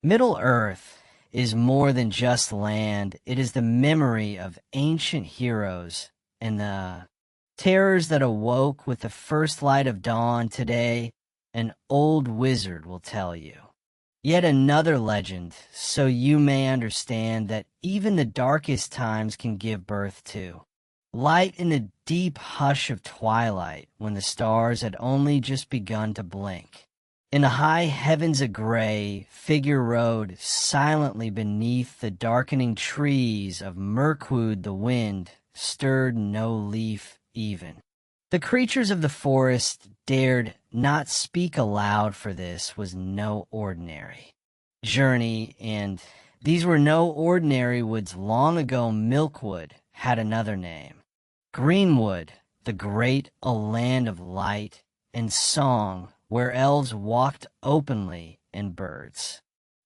Middle-earth is more than just land. It is the memory of ancient heroes and the terrors that awoke with the first light of dawn. Today, an old wizard will tell you. Yet another legend, so you may understand that even the darkest times can give birth to light in the deep hush of twilight when the stars had only just begun to blink. In the high heavens a gray figure rode silently beneath the darkening trees of Mirkwood. The wind stirred no leaf even. The creatures of the forest dared not speak aloud, for this was no ordinary journey, and these were no ordinary woods. Long ago Milkwood had another name. Greenwood, the great, a land of light and song, where elves walked openly and birds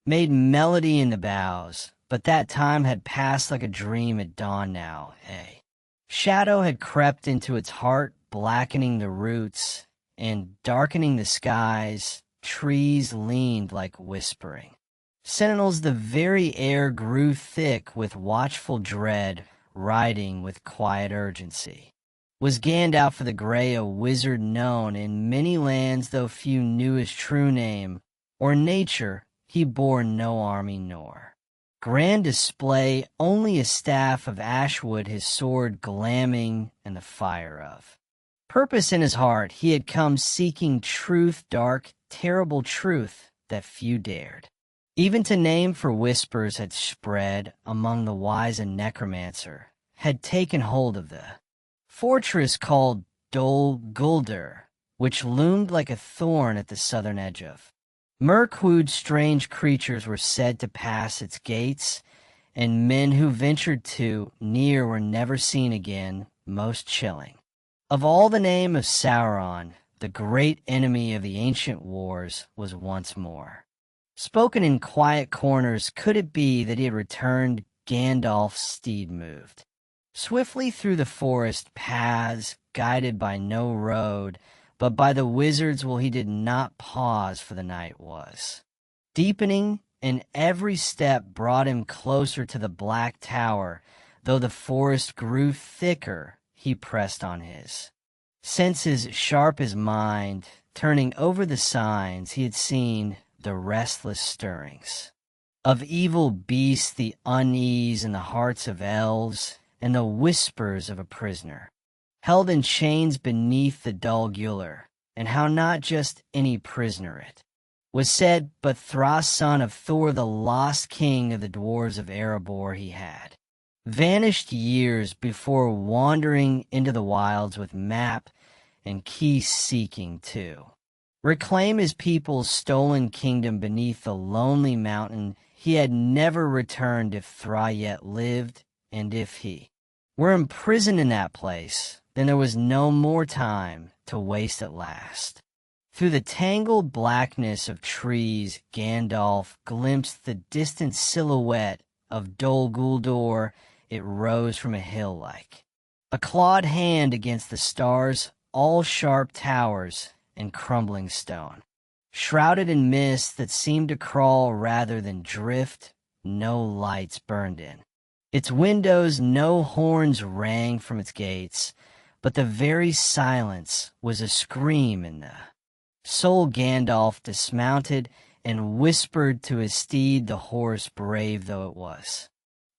made melody in the boughs. But that time had passed like a dream at dawn now. A shadow had crept into its heart, blackening the roots and darkening the skies. Trees leaned like whispering sentinels. The very air grew thick with watchful dread, riding with quiet urgency. Was Gandalf the Grey, a wizard known in many lands, though few knew his true name or nature? He bore no army nor grand display, only a staff of ashwood, his sword glamming and the fire of purpose in his heart. He had come seeking truth, dark, terrible truth that few dared even to name, for whispers had spread among the wise, and necromancer had taken hold of the fortress called Dol Guldur, which loomed like a thorn at the southern edge of Mirkwood. Strange creatures were said to pass its gates, and men who ventured too near were never seen again. Most chilling of all, the name of Sauron, the great enemy of the ancient wars, was once more spoken in quiet corners. Could it be that he had returned? Gandalf's steed moved swiftly through the forest paths, guided by no road, but by the wizard's will. He did not pause, for the night was deepening, and every step brought him closer to the black tower. Though the forest grew thicker, he pressed on, his senses sharp as mind, turning over the signs. He had seen the restless stirrings of evil beasts, the unease in the hearts of elves, and the whispers of a prisoner held in chains beneath the Dol Guldur. And how not just any prisoner it was said, but Thras, son of Thor, the lost king of the dwarves of Erebor. He had vanished years before, wandering into the wilds with map and key, seeking to reclaim his people's stolen kingdom beneath the lonely mountain. He had never returned. If Thra yet lived, and if he were imprisoned in that place, then there was no more time to waste at last. Through the tangled blackness of trees, Gandalf glimpsed the distant silhouette of Dol Guldur. It rose from a hill like a clawed hand against the stars, all sharp towers and crumbling stone, shrouded in mist that seemed to crawl rather than drift. No lights burned in its windows, no horns rang from its gates, but the very silence was a scream in the soul. Gandalf dismounted and whispered to his steed. The horse, brave though it was,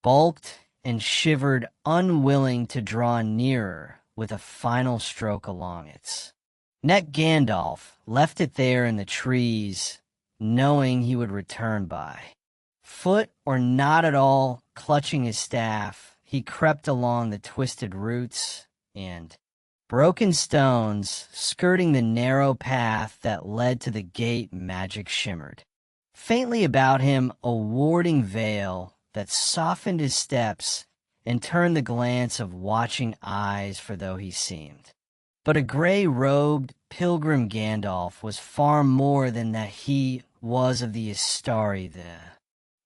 balked and shivered, unwilling to draw nearer with a final stroke along its neck. Gandalf left it there in the trees, knowing he would return by foot or not at all. Clutching his staff, he crept along the twisted roots and broken stones, skirting the narrow path that led to the gate. Magic shimmered faintly about him, a warding veil that softened his steps and turned the glance of watching eyes. For though he seemed but a gray-robed pilgrim, Gandalf was far more than that. He was of the Istari, the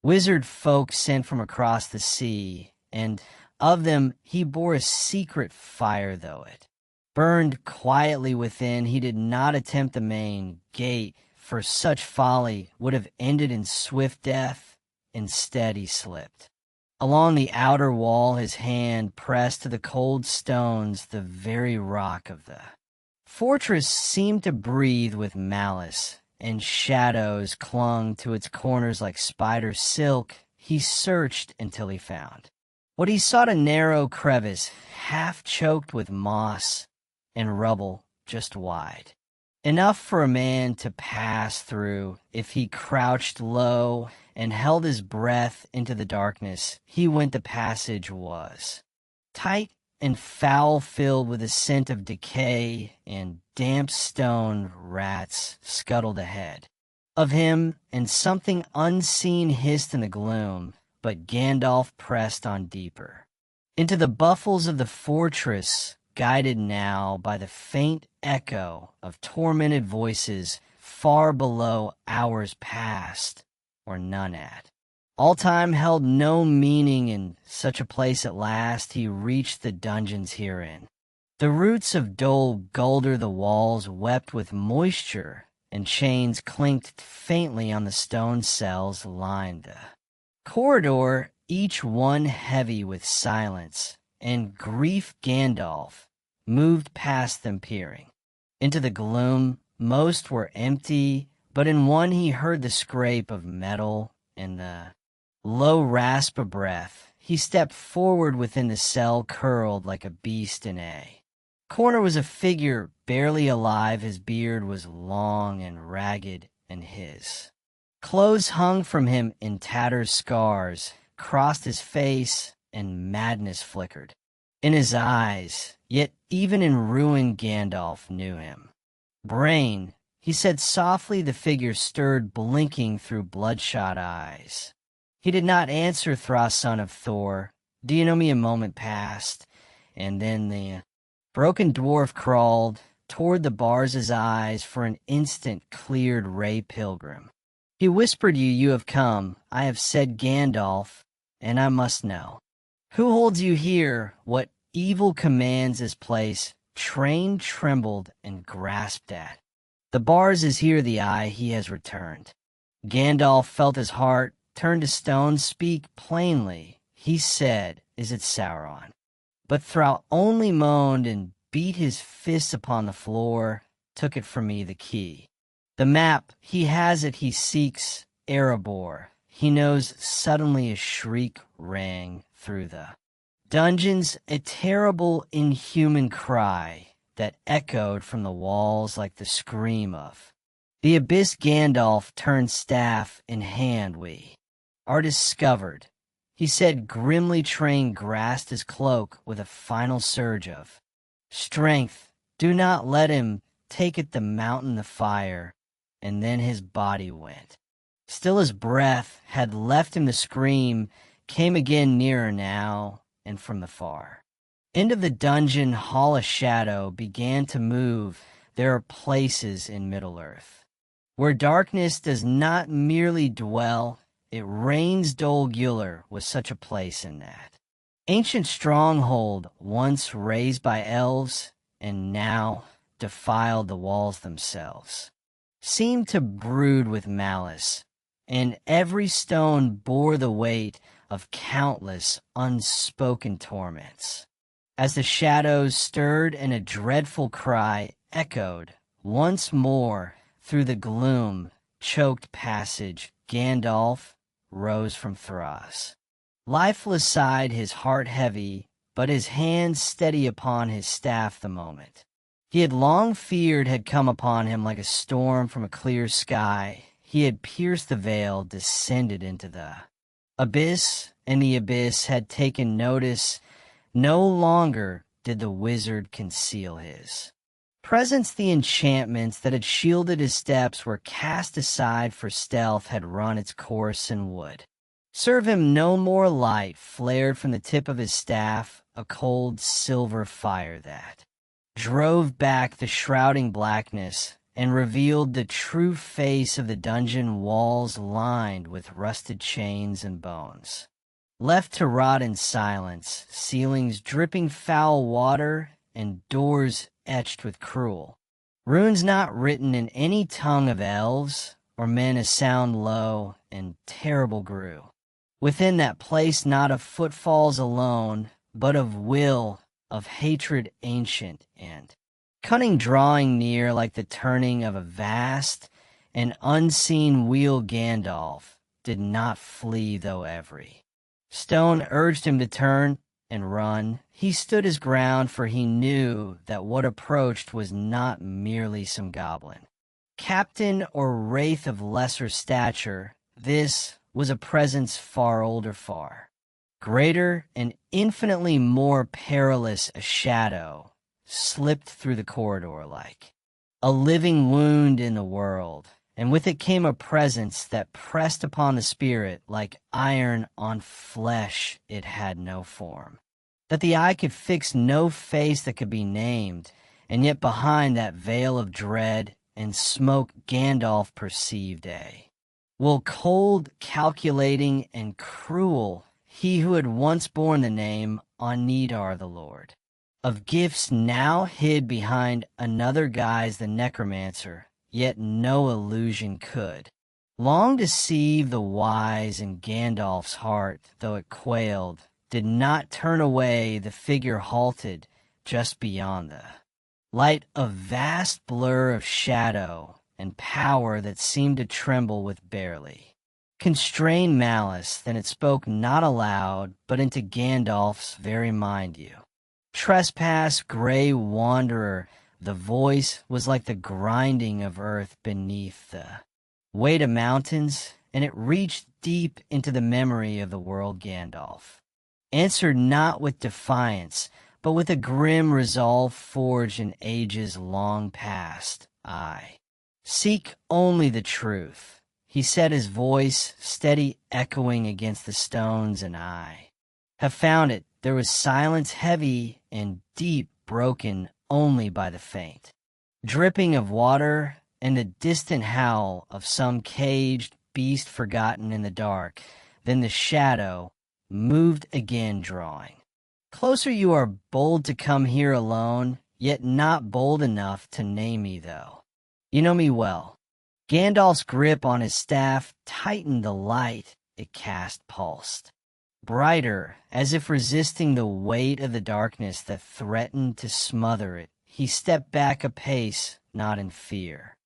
wizard folk sent from across the sea, and of them he bore a secret fire. Though it burned quietly within, he did not attempt the main gate. for such folly would have ended in swift death. Instead, he slipped. Along the outer wall, his hand pressed to the cold stones, the very rock of the fortress seemed to breathe with malice, and shadows clung to its corners like spider silk. He searched until he found what he sought, a narrow crevice, half choked with moss and rubble, just wide enough for a man to pass through. If he crouched low and held his breath into the darkness, he went. The passage was tight and foul-filled with a scent of decay, and damp stone. Rats scuttled ahead of him, and something unseen hissed in the gloom. But Gandalf pressed on deeper into the buffles of the fortress, guided now by the faint echo of tormented voices far below. Hours passed, or none at all. Time held no meaning in such a place. At last he reached the dungeons herein. The roots of Dol Guldur, the walls wept with moisture, and chains clinked faintly on the stone cells lined the corridor, each one heavy with silence and grief. Gandalf moved past them, peering into the gloom. Most were empty, but in one he heard the scrape of metal and the low rasp of breath. He stepped forward. Within the cell, curled like a beast in a corner, was a figure barely alive. His beard was long and ragged, and his clothes hung from him in tatters. Scars crossed his face, and madness flickered in his eyes. Yet even in ruin, Gandalf knew him. "Brain," he said softly. The figure stirred, blinking through bloodshot eyes. He did not answer. "Thra, son of Thor, do you know me?" A moment passed, and then the broken dwarf crawled toward the bars. His eyes for an instant cleared. "Ray Pilgrim," he whispered, you have come. I have said, Gandalf, and I must know. Who holds you here? What evil commands this place?" Train trembled and grasped at the bars. "Is here the eye? He has returned." Gandalf felt his heart turn to stone. "Speak plainly," he said. "Is it Sauron?" But Thra only moaned and beat his fist upon the floor. "Took it from me, the key. The map, he has it. He seeks Erebor. He knows." Suddenly a shriek rang through the dungeons, a terrible, inhuman cry that echoed from the walls like the scream of the abyss. Gandalf turned, staff in hand. "We are discovered," he said grimly. Train grasped his cloak with a final surge of strength. "Do not let him take it, the mountain, the fire." And then his body went still. His breath had left him. The scream came again, nearer now, and from the far end of the dungeon hall a shadow began to move. There are places in Middle-earth where darkness does not merely dwell, it reigns. Dol Guldur was such a place in that ancient stronghold, once raised by elves, and now defiled. The walls themselves seemed to brood with malice, and every stone bore the weight of countless unspoken torments. As the shadows stirred and a dreadful cry echoed once more through the gloom-choked passage, Gandalf rose from Thra's lifeless side, his heart heavy, but his hand steady upon his staff. The moment he had long feared had come upon him like a storm from a clear sky. He had pierced the veil, descended into the abyss, and the abyss had taken notice. No longer did the wizard conceal his presence. The enchantments that had shielded his steps were cast aside, for stealth had run its course and would serve him no more. Light flared from the tip of his staff, a cold silver fire that drove back the shrouding blackness and revealed the true face of the dungeon. Walls lined with rusted chains and bones left to rot in silence, ceilings dripping foul water, and doors etched with cruel runes not written in any tongue of elves, or men as sound low and terrible grew. Within that place not of footfalls alone, but of will, of hatred ancient, and cunning drawing near like the turning of a vast and unseen wheel. Gandalf did not flee, though every stone urged him to turn and run. He stood his ground, for he knew that what approached was not merely some goblin, captain or wraith of lesser stature. This was a presence far older, far greater, and infinitely more perilous. A shadow slipped through the corridor like a living wound in the world, and with it came a presence that pressed upon the spirit like iron on flesh. It had no form, that the eye could fix, no face that could be named, and yet behind that veil of dread and smoke Gandalf perceived cold, calculating, and cruel, he who had once borne the name Onidar, the Lord of gifts, now hid behind another guise, the necromancer. Yet no illusion could long deceive the wise, and Gandalf's heart, though it quailed, did not turn away. The figure halted just beyond the light, a vast blur of shadow and power that seemed to tremble with barely constrained malice. Then it spoke not aloud, but into Gandalf's very mind. You trespass, gray wanderer. The voice was like the grinding of earth beneath the weight of mountains, and it reached deep into the memory of the world. Gandalf answered not with defiance, but with a grim resolve forged in ages long past. I seek only the truth, he said, his voice steady echoing against the stones, and I have found it. There was silence heavy and deep, broken only by the faint dripping of water and the distant howl of some caged beast forgotten in the dark. Then the shadow moved again, drawing closer. You are bold to come here alone, yet not bold enough to name me, though you know me well. Gandalf's grip on his staff tightened. The light it cast pulsed brighter, as if resisting the weight of the darkness that threatened to smother it. He stepped back a pace, not in fear,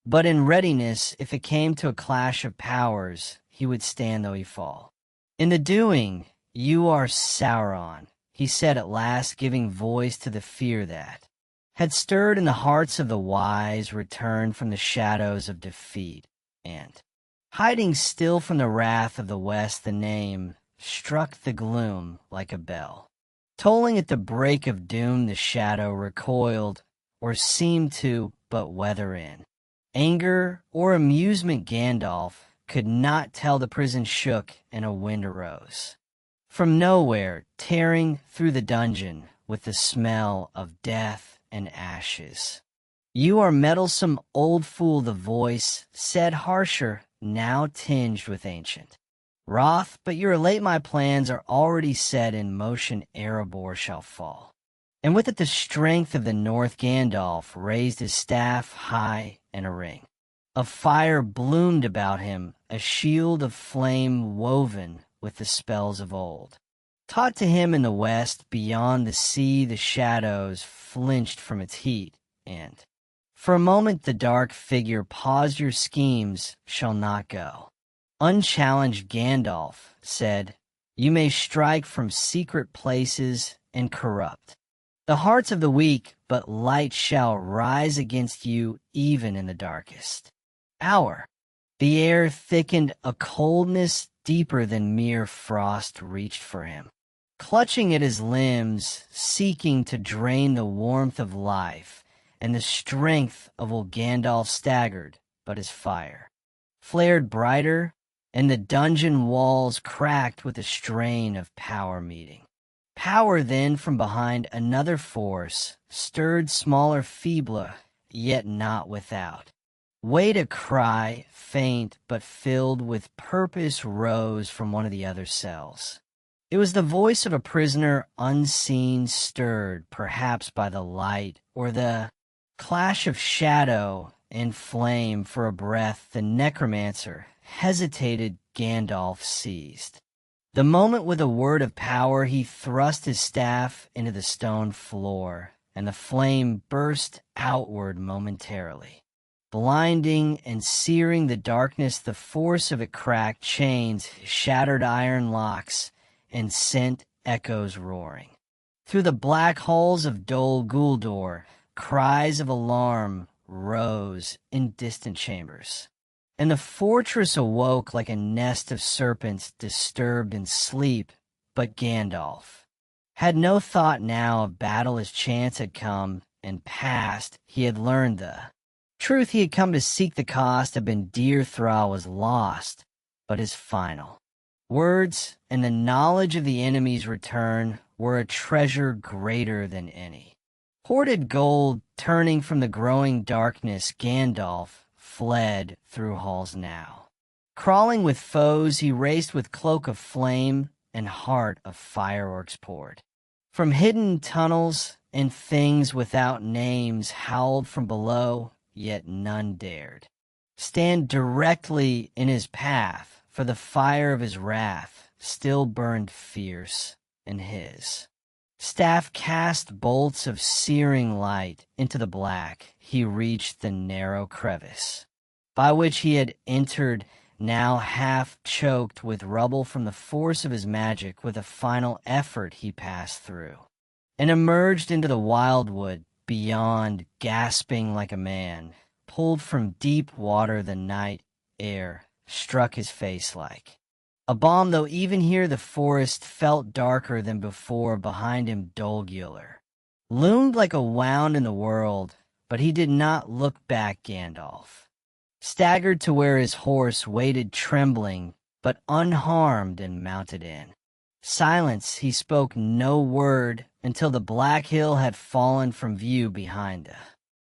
but in readiness. If it came to a clash of powers, he would stand though he fall. In the doing, you are Sauron, he said at last, giving voice to the fear that had stirred in the hearts of the wise, returned from the shadows of defeat, and hiding still from the wrath of the west. The name struck the gloom like a bell, tolling at the break of doom. The shadow recoiled, or seemed to, but whether in anger or amusement Gandalf could not tell. The prison shook, and a wind arose from nowhere, tearing through the dungeon with the smell of death and ashes. You are meddlesome old fool, the voice said, harsher, now tinged with ancient wrath, but you are late. My plans are already set in motion. Erebor shall fall, and with it the strength of the north. Gandalf raised his staff high, and a ring of fire bloomed about him, a shield of flame woven with the spells of old. Taught to him in the west, beyond the sea, the shadows flinched from its heat, and for a moment the dark figure paused. Your schemes shall not go unchallenged, Gandalf said. You may strike from secret places and corrupt the hearts of the weak, but light shall rise against you even in the darkest hour. The air thickened, a coldness deeper than mere frost reached for him, clutching at his limbs, seeking to drain the warmth of life, and the strength of old Gandalf staggered, but his fire flared brighter, and the dungeon walls cracked with a strain of power meeting. Power then from behind another force, stirred smaller, feebler, yet not without weight. A cry, faint but filled with purpose, rose from one of the other cells. It was the voice of a prisoner unseen, stirred perhaps by the light or the Clash of shadow and flame. For a breath, the necromancer hesitated. Gandalf seized the moment with a word of power. He thrust his staff into the stone floor, and the flame burst outward momentarily, blinding and searing the darkness. The force of it cracked chains, shattered iron locks, and sent echoes roaring. Through the black halls of Dol Guldur, cries of alarm rose in distant chambers, and the fortress awoke like a nest of serpents disturbed in sleep. But Gandalf had no thought now of battle. His chance had come and passed. He had learned the truth. He had come to seek. The cost had been dear. Thra was lost, but his final words and the knowledge of the enemy's return were a treasure greater than any hoarded gold. Turning from the growing darkness, Gandalf fled through halls now. Crawling with foes, he raced with cloak of flame and heart of fireworks poured. From hidden tunnels, and things without names howled from below, yet none dared stand directly in his path, for the fire of his wrath still burned fierce in his staff cast bolts of searing light into the black. He reached the narrow crevice by which he had entered, now half choked with rubble from the force of his magic. With a final effort he passed through and emerged into the wildwood beyond, gasping like a man pulled from deep water. The night air struck his face like a bomb, though even here the forest felt darker than before. Behind him Dol Guldur loomed like a wound in the world, but he did not look back. Gandalf staggered to where his horse waited, trembling but unharmed, and mounted in silence. He spoke no word until the black hill had fallen from view behind the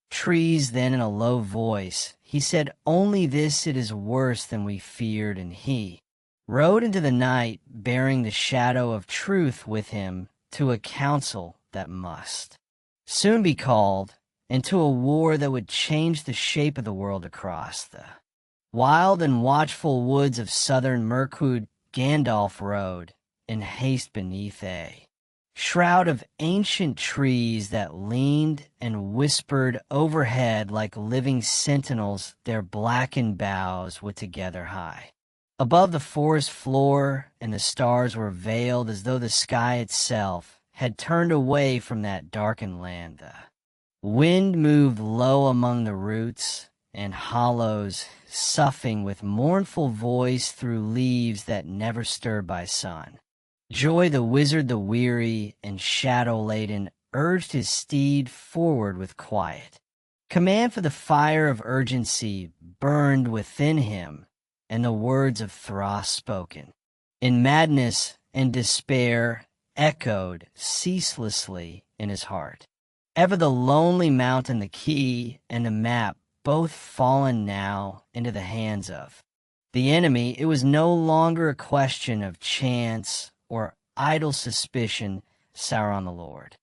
trees. Then in a low voice he said only this: it is worse than we feared. And he rode into the night, bearing the shadow of truth with him, to a council that must soon be called, and to a war that would change the shape of the world. Across the wild and watchful woods of southern Mirkwood, Gandalf rode in haste beneath a shroud of ancient trees that leaned and whispered overhead like living sentinels. Their blackened boughs would together high above the forest floor, and the stars were veiled as though the sky itself had turned away from that darkened land. The wind moved low among the roots and hollows, soughing with mournful voice through leaves that never stirred by sun. Joy the wizard, the weary and shadow-laden, urged his steed forward with quiet command, for the fire of urgency burned within him, and the words of Thra spoken in madness and despair echoed ceaselessly in his heart. Ever the lonely mountain, the key, and the map, both fallen now into the hands of the enemy. It was no longer a question of chance or idle suspicion. Sauron the Lord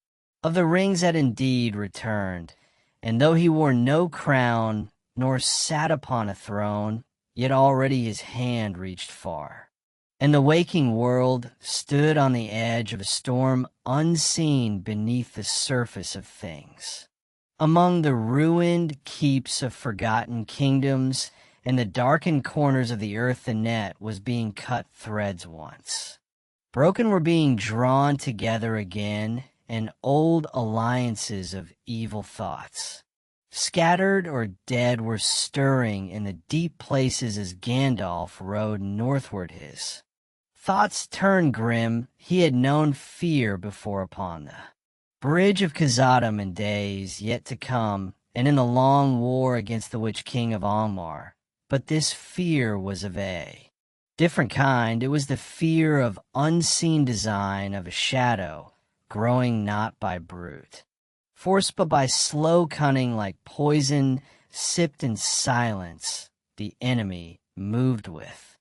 of the Rings had indeed returned, and though he wore no crown nor sat upon a throne, yet already his hand reached far, and the waking world stood on the edge of a storm unseen beneath the surface of things. Among the ruined keeps of forgotten kingdoms and the darkened corners of the earth, the net was being cut threads once. Broken were being drawn together again, and old alliances of evil thoughts, scattered or dead, were stirring in the deep places as Gandalf rode northward. His thoughts turned grim. He had known fear before upon the bridge of Khazad in days yet to come, and in the long war against the Witch King of Angmar. But this fear was of a different kind. It was the fear of unseen design, of a shadow growing not by brute force, but by slow cunning, like poison sipped in silence. The enemy moved with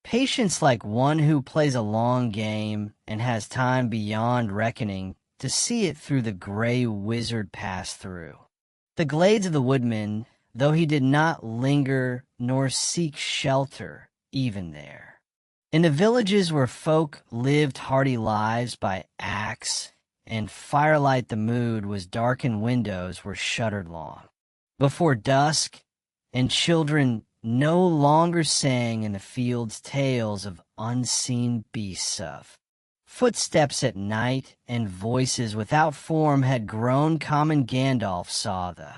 patience, like one who plays a long game and has time beyond reckoning to see it through. The gray wizard passed through The glades of the woodman, though he did not linger nor seek shelter even there. In the villages where folk lived hardy lives by axe and firelight, the mood was darkened windows were shuttered long. Before dusk, and children no longer sang in the fields tales of unseen beasts of footsteps at night, and voices without form had grown common. Gandalf saw the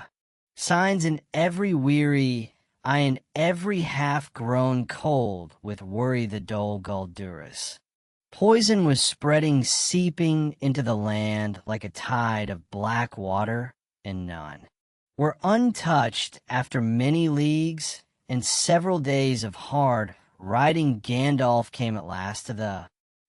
signs in every weary eye, in every half grown cold with worry the Dol Guldur's. Poison was spreading, seeping into the land like a tide of black water, and none were untouched. After many leagues and several days of hard riding, Gandalf came at last to the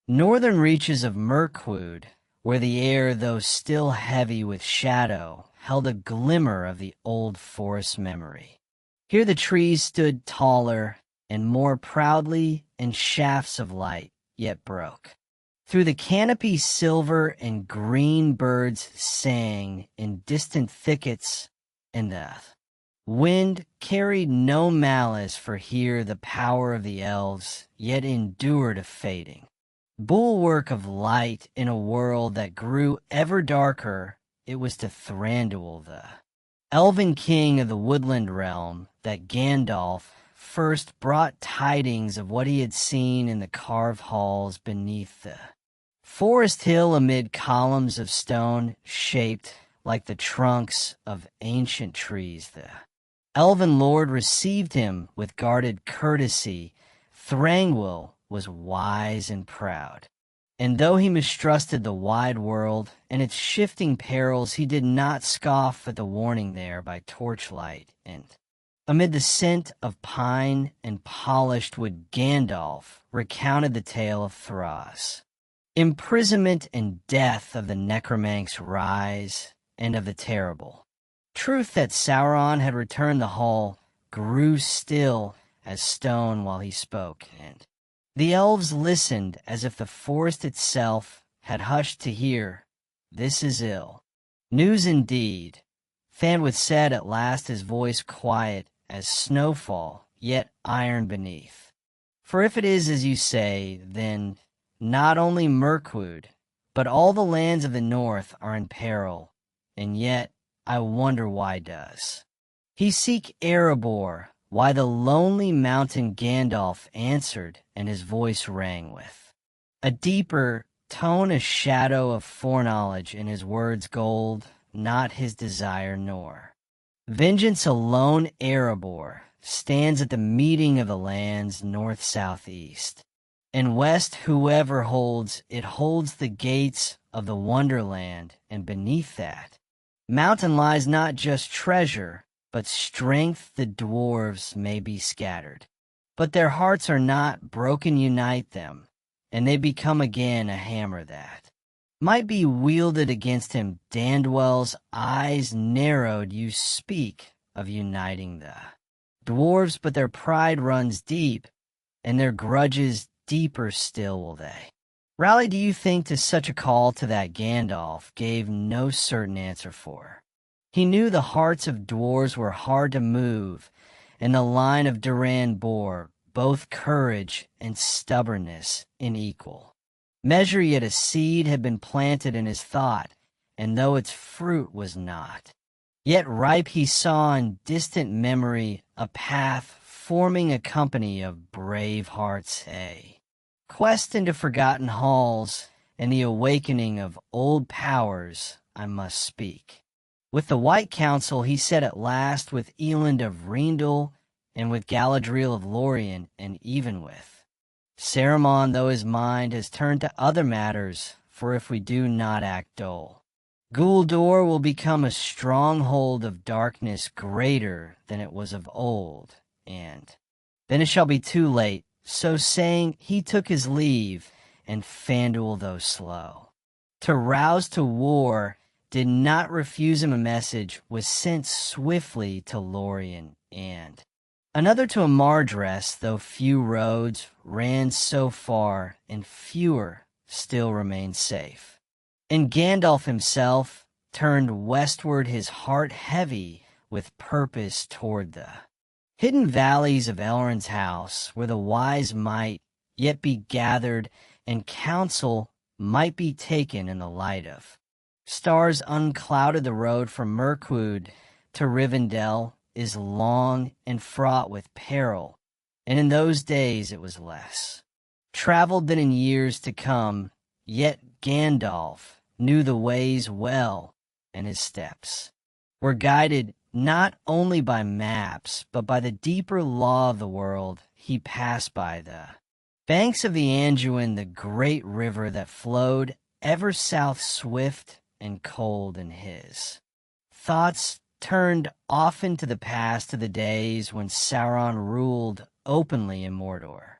northern reaches of Mirkwood, where the air, though still heavy with shadow, held a glimmer of the old forest memory. Here the trees stood taller and more proudly, and shafts of light yet broke through the canopy silver, and green birds sang in distant thickets, and the wind carried no malice, for here the power of the elves yet endured a fading bulwark of light in a world that grew ever darker. It was to Thranduil, the elven king of the woodland realm, that Gandalf first brought tidings of what he had seen in the carved halls beneath the forest hill, amid columns of stone shaped like the trunks of ancient trees. The elven lord received him with guarded courtesy. Thranduil was wise and proud, and though he mistrusted the wide world and its shifting perils, he did not scoff at the warning there by torchlight, and amid the scent of pine and polished wood, Gandalf recounted the tale of Thras, imprisonment and death, of the necromanc's rise, and of the terrible truth that Sauron had returned. The hall grew still as stone while he spoke, and the elves listened as if the forest itself had hushed to hear. This is ill news indeed, Thanwith said at last, his voice quiet as snowfall, yet iron beneath. For if it is as you say, then not only Mirkwood, but all the lands of the north are in peril, and yet I wonder why does he seek Erebor? Why the lonely mountain? Gandalf answered, and his voice rang with a deeper tone, a shadow of foreknowledge in his words. Gold, not his desire, nor vengeance alone. Erebor stands at the meeting of the lands north, south, east, and west. Whoever holds it holds the gates of the Wonderland, and beneath that mountain lies not just treasure, but strength. The dwarves may be scattered, but their hearts are not broken. Unite them, and they become again a hammer that might be wielded against him. Dandwell's eyes narrowed. You speak of uniting the dwarves, but their pride runs deep, and their grudges deeper still. Will they rally, do you think, to such a call? To that Gandalf gave no certain answer, for he knew the hearts of dwarves were hard to move, and the line of Duran bore both courage and stubbornness in equal measure. Yet a seed had been planted in his thought, and though its fruit was not yet ripe, he saw in distant memory a path forming a company of brave hearts, a quest into forgotten halls, and the awakening of old powers. I must speak with the White Council, he said at last, with Eland of Rindal, and with Galadriel of Lorien, and even with Saruman, though his mind has turned to other matters. For if we do not act, Dol Guldur will become a stronghold of darkness greater than it was of old, and then it shall be too late. So saying, he took his leave, and Fanduil, though slow to rouse to war, did not refuse him a message, was sent swiftly to Lorien, and another to Amardress, though few roads ran so far, and fewer still remained safe. And Gandalf himself, turned westward, his heart heavy with purpose toward the hidden valleys of Elrond's house, where the wise might yet be gathered and counsel might be taken in the light of stars. Unclouded the road from Mirkwood to Rivendell is long and fraught with peril, and in those days it was less traveled than in years to come, yet Gandalf knew the ways well, and his steps were guided not only by maps, but by the deeper law of the world. He passed by the banks of the Anduin, the great river that flowed ever south, swift and cold, and his thoughts turned often to the past, to the days when Sauron ruled openly in Mordor,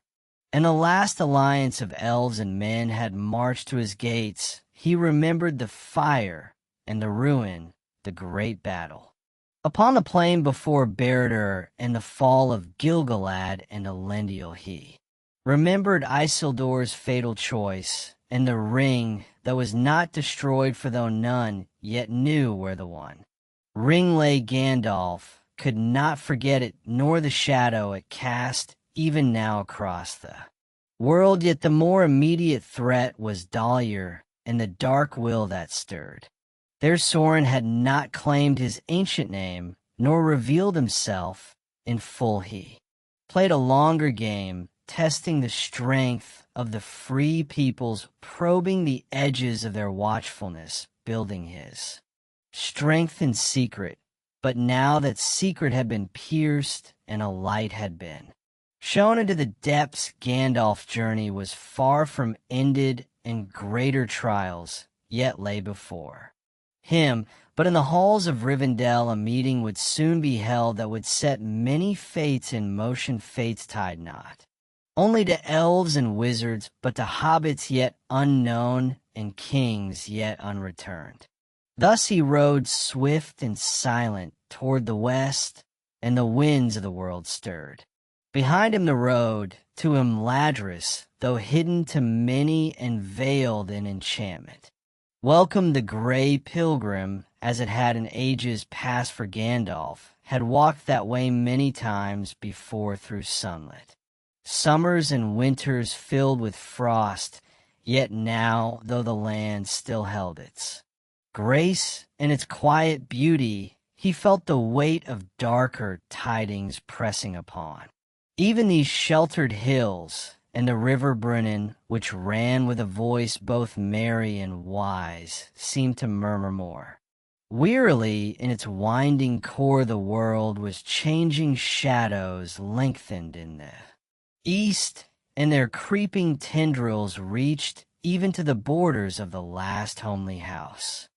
and the last alliance of elves and men had marched to his gates. He remembered the fire and the ruin, the great battle upon the plain before Barad-dûr, and the fall of Gil-galad and Elendil. He remembered Isildur's fatal choice, and the ring that was not destroyed, for though none yet knew where the one ring lay, Gandalf could not forget it, nor the shadow it cast even now across the world. Yet the more immediate threat was Dalier and the dark will that stirred. There Sorin had not claimed his ancient name, nor revealed himself in full. He played a longer game, testing the strength of the free peoples, probing the edges of their watchfulness, building his strength in secret. But now that secret had been pierced and a light had been shown into the depths, Gandalf's journey was far from ended, and greater trials yet lay before him. But in the halls of Rivendell a meeting would soon be held that would set many fates in motion, fates tied not only to elves and wizards, but to hobbits yet unknown and kings yet unreturned. Thus he rode swift and silent toward the west, and the winds of the world stirred behind him the road. To him Ladris, though hidden to many and veiled in enchantment, welcomed the gray pilgrim, as it had in ages past, for Gandalf had walked that way many times before, through sunlit summers and winters filled with frost. Yet now, though the land still held its grace and its quiet beauty, he felt the weight of darker tidings pressing upon even these sheltered hills, and the river Brennan, which ran with a voice both merry and wise, seemed to murmur more wearily in its winding core. The world was changing, shadows lengthened in the east, and their creeping tendrils reached even to the borders of the last homely house.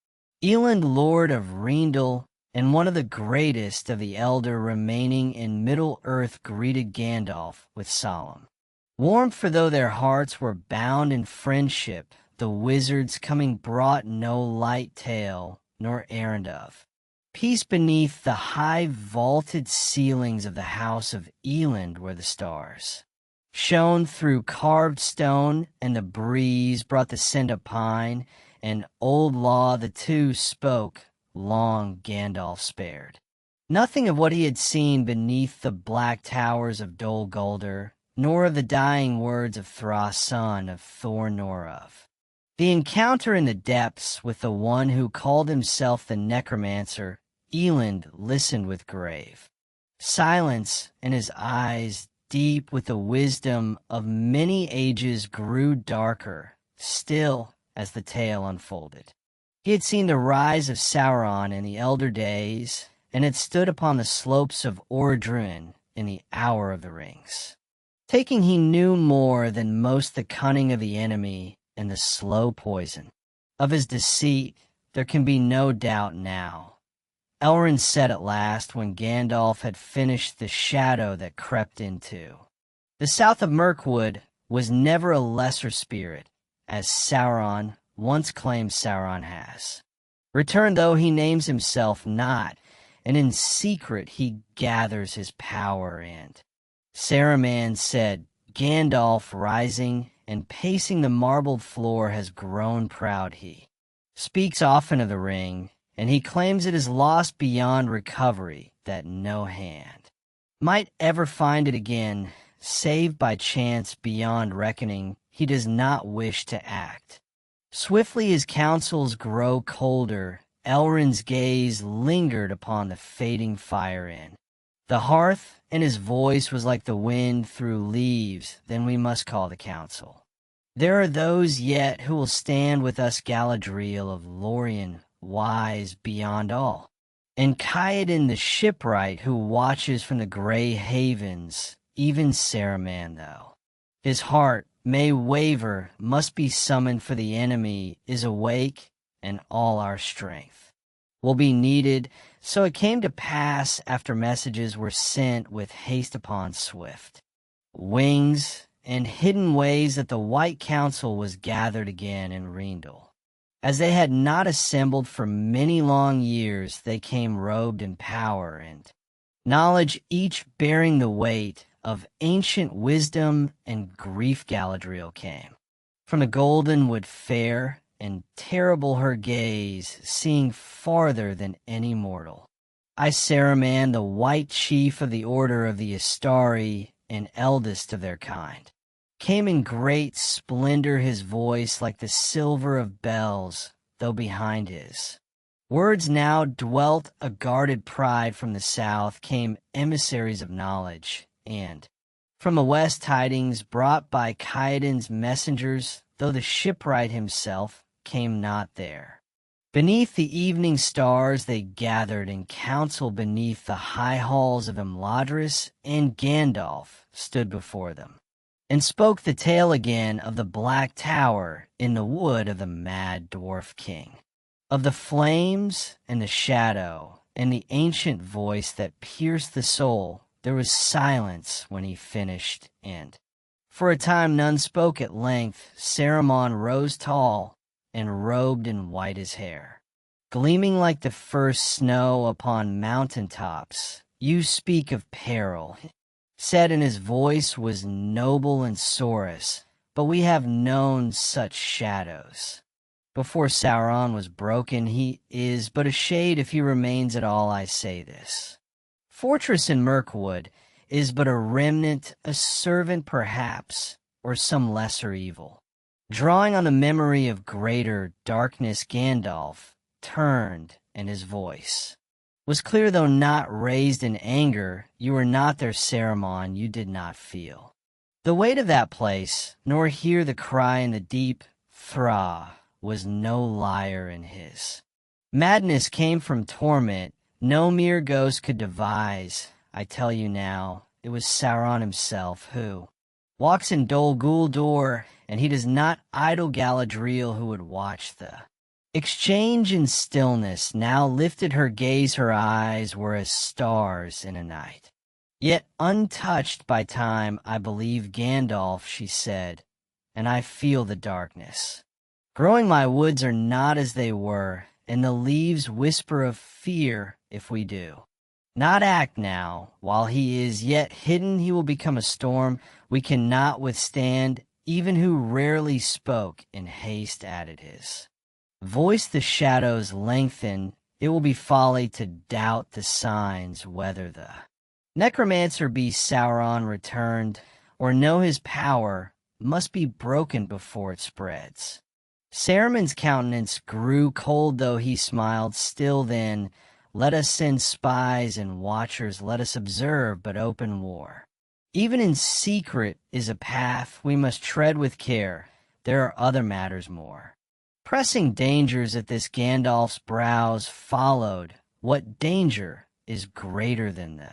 Elend, lord of Rindal, and one of the greatest of the elder remaining in Middle-earth, greeted Gandalf with solemn warmth, for though their hearts were bound in friendship, the wizards coming brought no light tale nor errand of peace. Beneath the high vaulted ceilings of the house of Elend, where the stars shone through carved stone, and the breeze brought the scent of pine and old law, the two spoke long. Gandalf spared nothing of what he had seen beneath the black towers of Dol Guldur, nor of the dying words of Thras, son of Thorn, nor of the encounter in the depths with the one who called himself the Necromancer. Elend listened with grave silence, and his eyes, deep with the wisdom of many ages, grew darker still as the tale unfolded. He had seen the rise of Sauron in the elder days, and had stood upon the slopes of Orodruin in the hour of the rings. Taking he knew more than most the cunning of the enemy and the slow poison of his deceit. There can be no doubt now. Elrond said at last, when Gandalf had finished, the shadow that crept into the south of Mirkwood was never a lesser spirit, as Sauron once claimed Sauron has returned, though he names himself not, and in secret he gathers his power. And Saruman said, Gandalf, rising and pacing the marbled floor, has grown proud. He speaks often of the ring, and he claims it is lost beyond recovery, that no hand might ever find it again, save by chance beyond reckoning. He does not wish to act. Swiftly his counsels grow colder. Elrond's gaze lingered upon the fading fire in the hearth, and his voice was like the wind through leaves. Then we must call the council. There are those yet who will stand with us, Galadriel of Lorien, wise beyond all, and Caidan the shipwright who watches from the gray havens. Even Saruman, though his heart may waver, must be summoned, for the enemy is awake, and all our strength will be needed. So it came to pass, after messages were sent with haste upon swift wings and hidden ways, that the White Council was gathered again in Rindal. As they had not assembled for many long years, they came robed in power and knowledge, each bearing the weight of ancient wisdom and grief. Galadriel came from the golden wood fair, and terrible her gaze, seeing farther than any mortal. I, Saruman, the white chief of the order of the Istari, and eldest of their kind, came in great splendor, his voice like the silver of bells, though behind his words now dwelt a guarded pride. From the south came emissaries of knowledge, and from the west tidings brought by Caidan's messengers, though the shipwright himself came not there. Beneath the evening stars they gathered in council, beneath the high halls of Imladris, and Gandalf stood before them, and spoke the tale again of the Black Tower in the wood of the mad dwarf king, of the flames and the shadow, and the ancient voice that pierced the soul. There was silence when he finished, and for a time none spoke. At length Saruman rose tall, and robed in white as hair, gleaming like the first snow upon mountain tops. You speak of peril, said, and his voice was noble and sorest, but we have known such shadows before Sauron was broken. He is but a shade if he remains at all. I say this fortress in Mirkwood is but a remnant, a servant perhaps, or some lesser evil. Drawing on the memory of greater darkness, Gandalf turned, and his voice was clear, though not raised in anger. You were not there, Saruman, you did not feel the weight of that place, nor hear the cry in the deep. Thra was no liar in his madness, came from torment no mere ghost could devise. I tell you now, it was Sauron himself who walks in Dol Guldur, and he does not idle. Galadriel, who would watch the exchange in stillness, now lifted her gaze. Her eyes were as stars in a night, yet untouched by time. I believe Gandalf, she said, and I feel the darkness growing. My woods are not as they were, and the leaves whisper of fear. If we do not act now, while he is yet hidden, he will become a storm we cannot withstand. Even who rarely spoke in haste added his voice. The shadows lengthen. It will be folly to doubt the signs, whether the necromancer be Sauron returned, or know his power must be broken before it spreads. Saruman's countenance grew cold, though he smiled still. Then let us send spies and watchers, let us observe, but open war, even in secret, is a path we must tread with care. There are other matters more pressing, dangers. At this Gandalf's brows followed. What danger is greater than the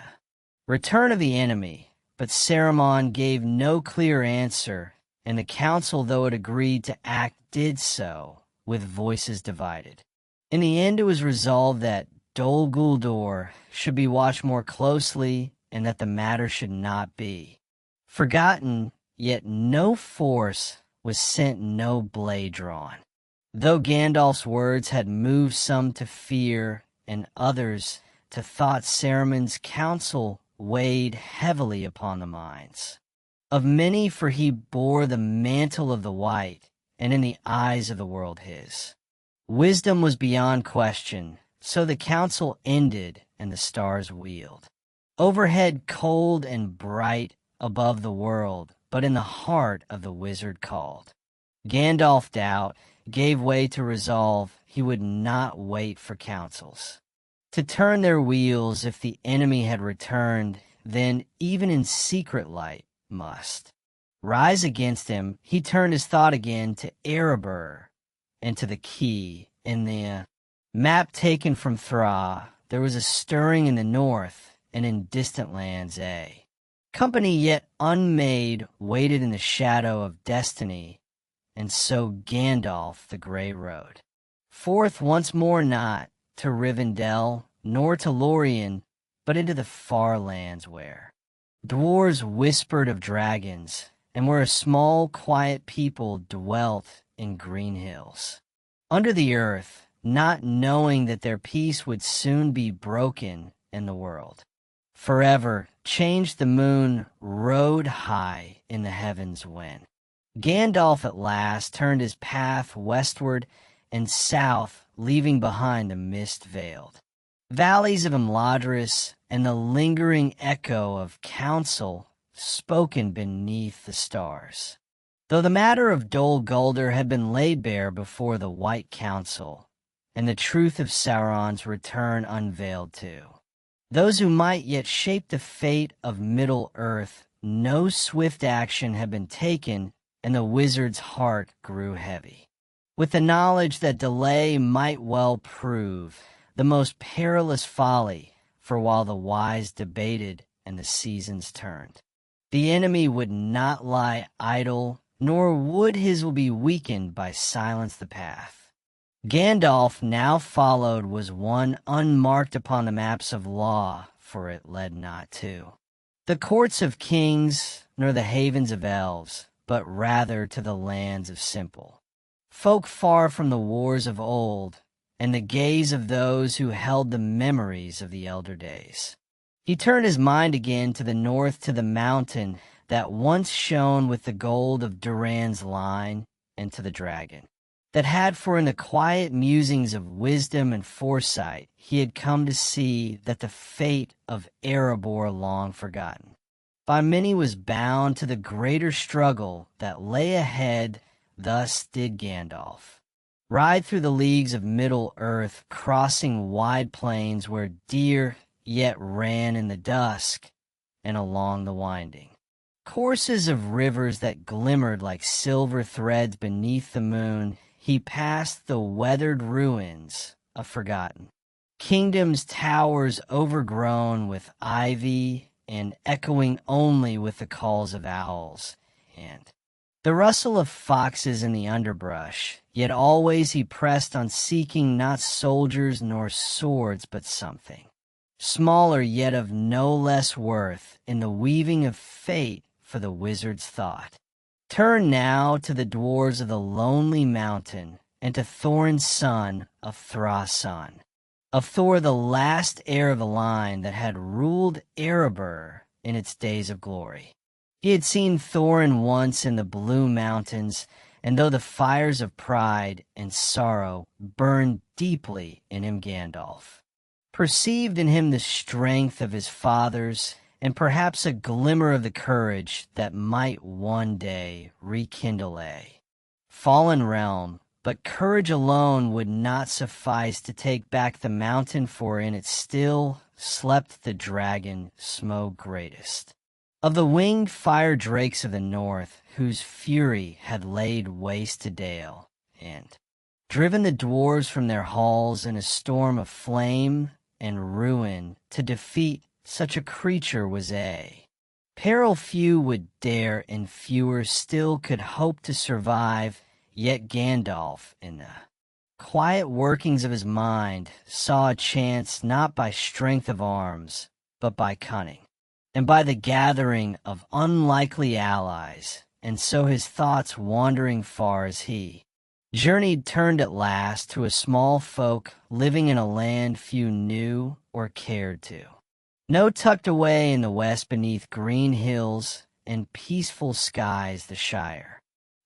return of the enemy? But Saruman gave no clear answer, and the council, though it agreed to act, did so with voices divided. In the end it was resolved that Dol Guldur should be watched more closely, and that the matter should not be forgotten. Yet no force was sent, no blade drawn, though Gandalf's words had moved some to fear and others to thought. Saruman's counsel weighed heavily upon the minds of many, for he bore the mantle of the white, and in the eyes of the world his wisdom was beyond question. So the council ended and the stars wheeled. Overhead cold and bright above the world, but in the heart of the wizard called. Gandalf doubt gave way to resolve he would not wait for councils. To turn their wheels if the enemy had returned, then even in secret light must. Rise against him, he turned his thought again to Erebor and to the key. In the map taken from Thra, there was a stirring in the north and in distant lands, company yet unmade waited in the shadow of destiny, and so Gandalf the Grey rode. Forth once more not to Rivendell, nor to Lorien, but into the far lands where dwarves whispered of dragons, and where a small quiet people dwelt in green hills. Under the earth, not knowing that their peace would soon be broken in the world. Forever changed the moon rode high in the heavens when Gandalf at last turned his path westward and south, leaving behind the mist-veiled valleys of Imladris and the lingering echo of counsel spoken beneath the stars. Though the matter of Dol Guldur had been laid bare before the White Council, and the truth of Sauron's return unveiled too, those who might yet shape the fate of Middle-earth, no swift action had been taken, and the wizard's heart grew heavy, with the knowledge that delay might well prove the most perilous folly, for while the wise debated and the seasons turned, the enemy would not lie idle, nor would his will be weakened by silence the path. Gandalf now followed was one unmarked upon the maps of law, for it led not to the courts of kings, nor the havens of elves, but rather to the lands of simple folk far from the wars of old, and the gaze of those who held the memories of the elder days. He turned his mind again to the north, to the mountain that once shone with the gold of Duran's line, and to the dragon that had for in the quiet musings of wisdom and foresight he had come to see that the fate of Erebor long forgotten by many was bound to the greater struggle that lay ahead. Thus did Gandalf ride through the leagues of Middle-earth, crossing wide plains where deer yet ran in the dusk, and along the winding courses of rivers that glimmered like silver threads beneath the moon, he passed the weathered ruins of forgotten kingdoms, towers overgrown with ivy and echoing only with the calls of owls and the rustle of foxes in the underbrush. Yet always he pressed on, seeking not soldiers nor swords, but something smaller yet of no less worth in the weaving of fate for the wizard's thought. Turn now to the dwarves of the lonely mountain, and to Thorin's son of Thra's son, of Thor the last heir of the line that had ruled Erebor in its days of glory. He had seen Thorin once in the Blue Mountains, and though the fires of pride and sorrow burned deeply in him, Gandalf perceived in him the strength of his fathers, and perhaps a glimmer of the courage that might one day rekindle a fallen realm. But courage alone would not suffice to take back the mountain, for in it still slept the dragon Smoke greatest of the winged fire drakes of the north, whose fury had laid waste to Dale, and driven the dwarves from their halls in a storm of flame and ruin. To defeat such a creature was a peril few would dare, and fewer still could hope to survive. Yet Gandalf, in the quiet workings of his mind, saw a chance not by strength of arms, but by cunning, and by the gathering of unlikely allies, and so his thoughts wandering far as he journeyed turned at last to a small folk living in a land few knew or cared to, no tucked away in the west beneath green hills and peaceful skies the Shire.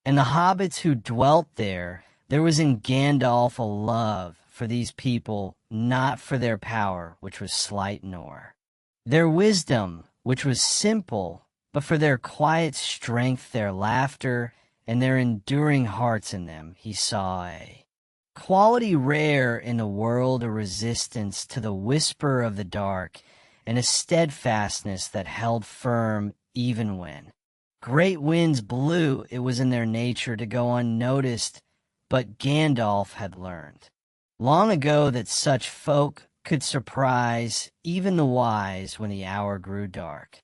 And the hobbits who dwelt there was in Gandalf a love for these people, not for their power, which was slight nor their wisdom, which was simple, but for their quiet strength, their laughter, and their enduring hearts in them, he saw a quality rare in the world, a resistance to the whisper of the dark, and a steadfastness that held firm even when great winds blew. It was in their nature to go unnoticed, but Gandalf had learned long ago that such folk could surprise even the wise when the hour grew dark.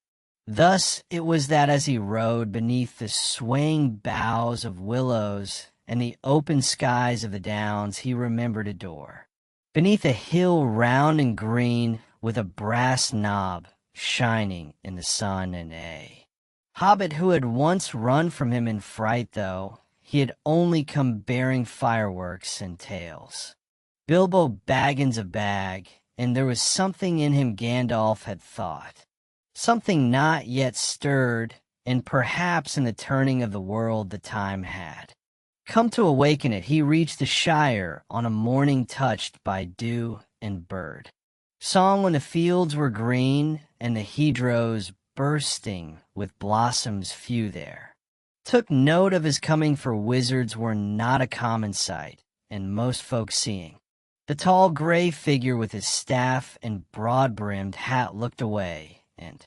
Thus it was that as he rode beneath the swaying boughs of willows and the open skies of the downs, he remembered a door beneath a hill round and green, with a brass knob shining in the sun, and a hobbit who had once run from him in fright, though he had only come bearing fireworks and tales. Bilbo Baggins of Bag, and there was something in him Gandalf had thought, something not yet stirred, and perhaps in the turning of the world the time had come to awaken it. He reached the Shire on a morning touched by dew and bird song, when the fields were green and the hedgerows bursting with blossoms few there. Took note of his coming, for wizards were not a common sight, and most folk seeing the tall gray figure with his staff and broad-brimmed hat looked away, and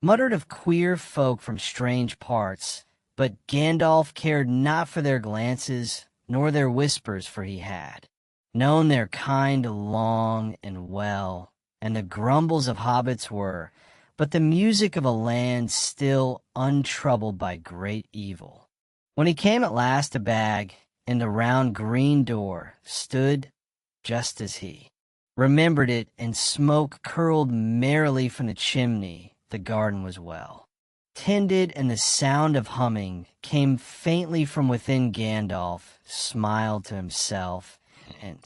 muttered of queer folk from strange parts, but Gandalf cared not for their glances nor their whispers, for he had known their kind long and well, and the grumbles of hobbits were but the music of a land still untroubled by great evil. When he came at last to Bag, and the round green door stood just as he remembered it, and smoke curled merrily from the chimney, the garden was well tended, and the sound of humming came faintly from within. Gandalf smiled to himself and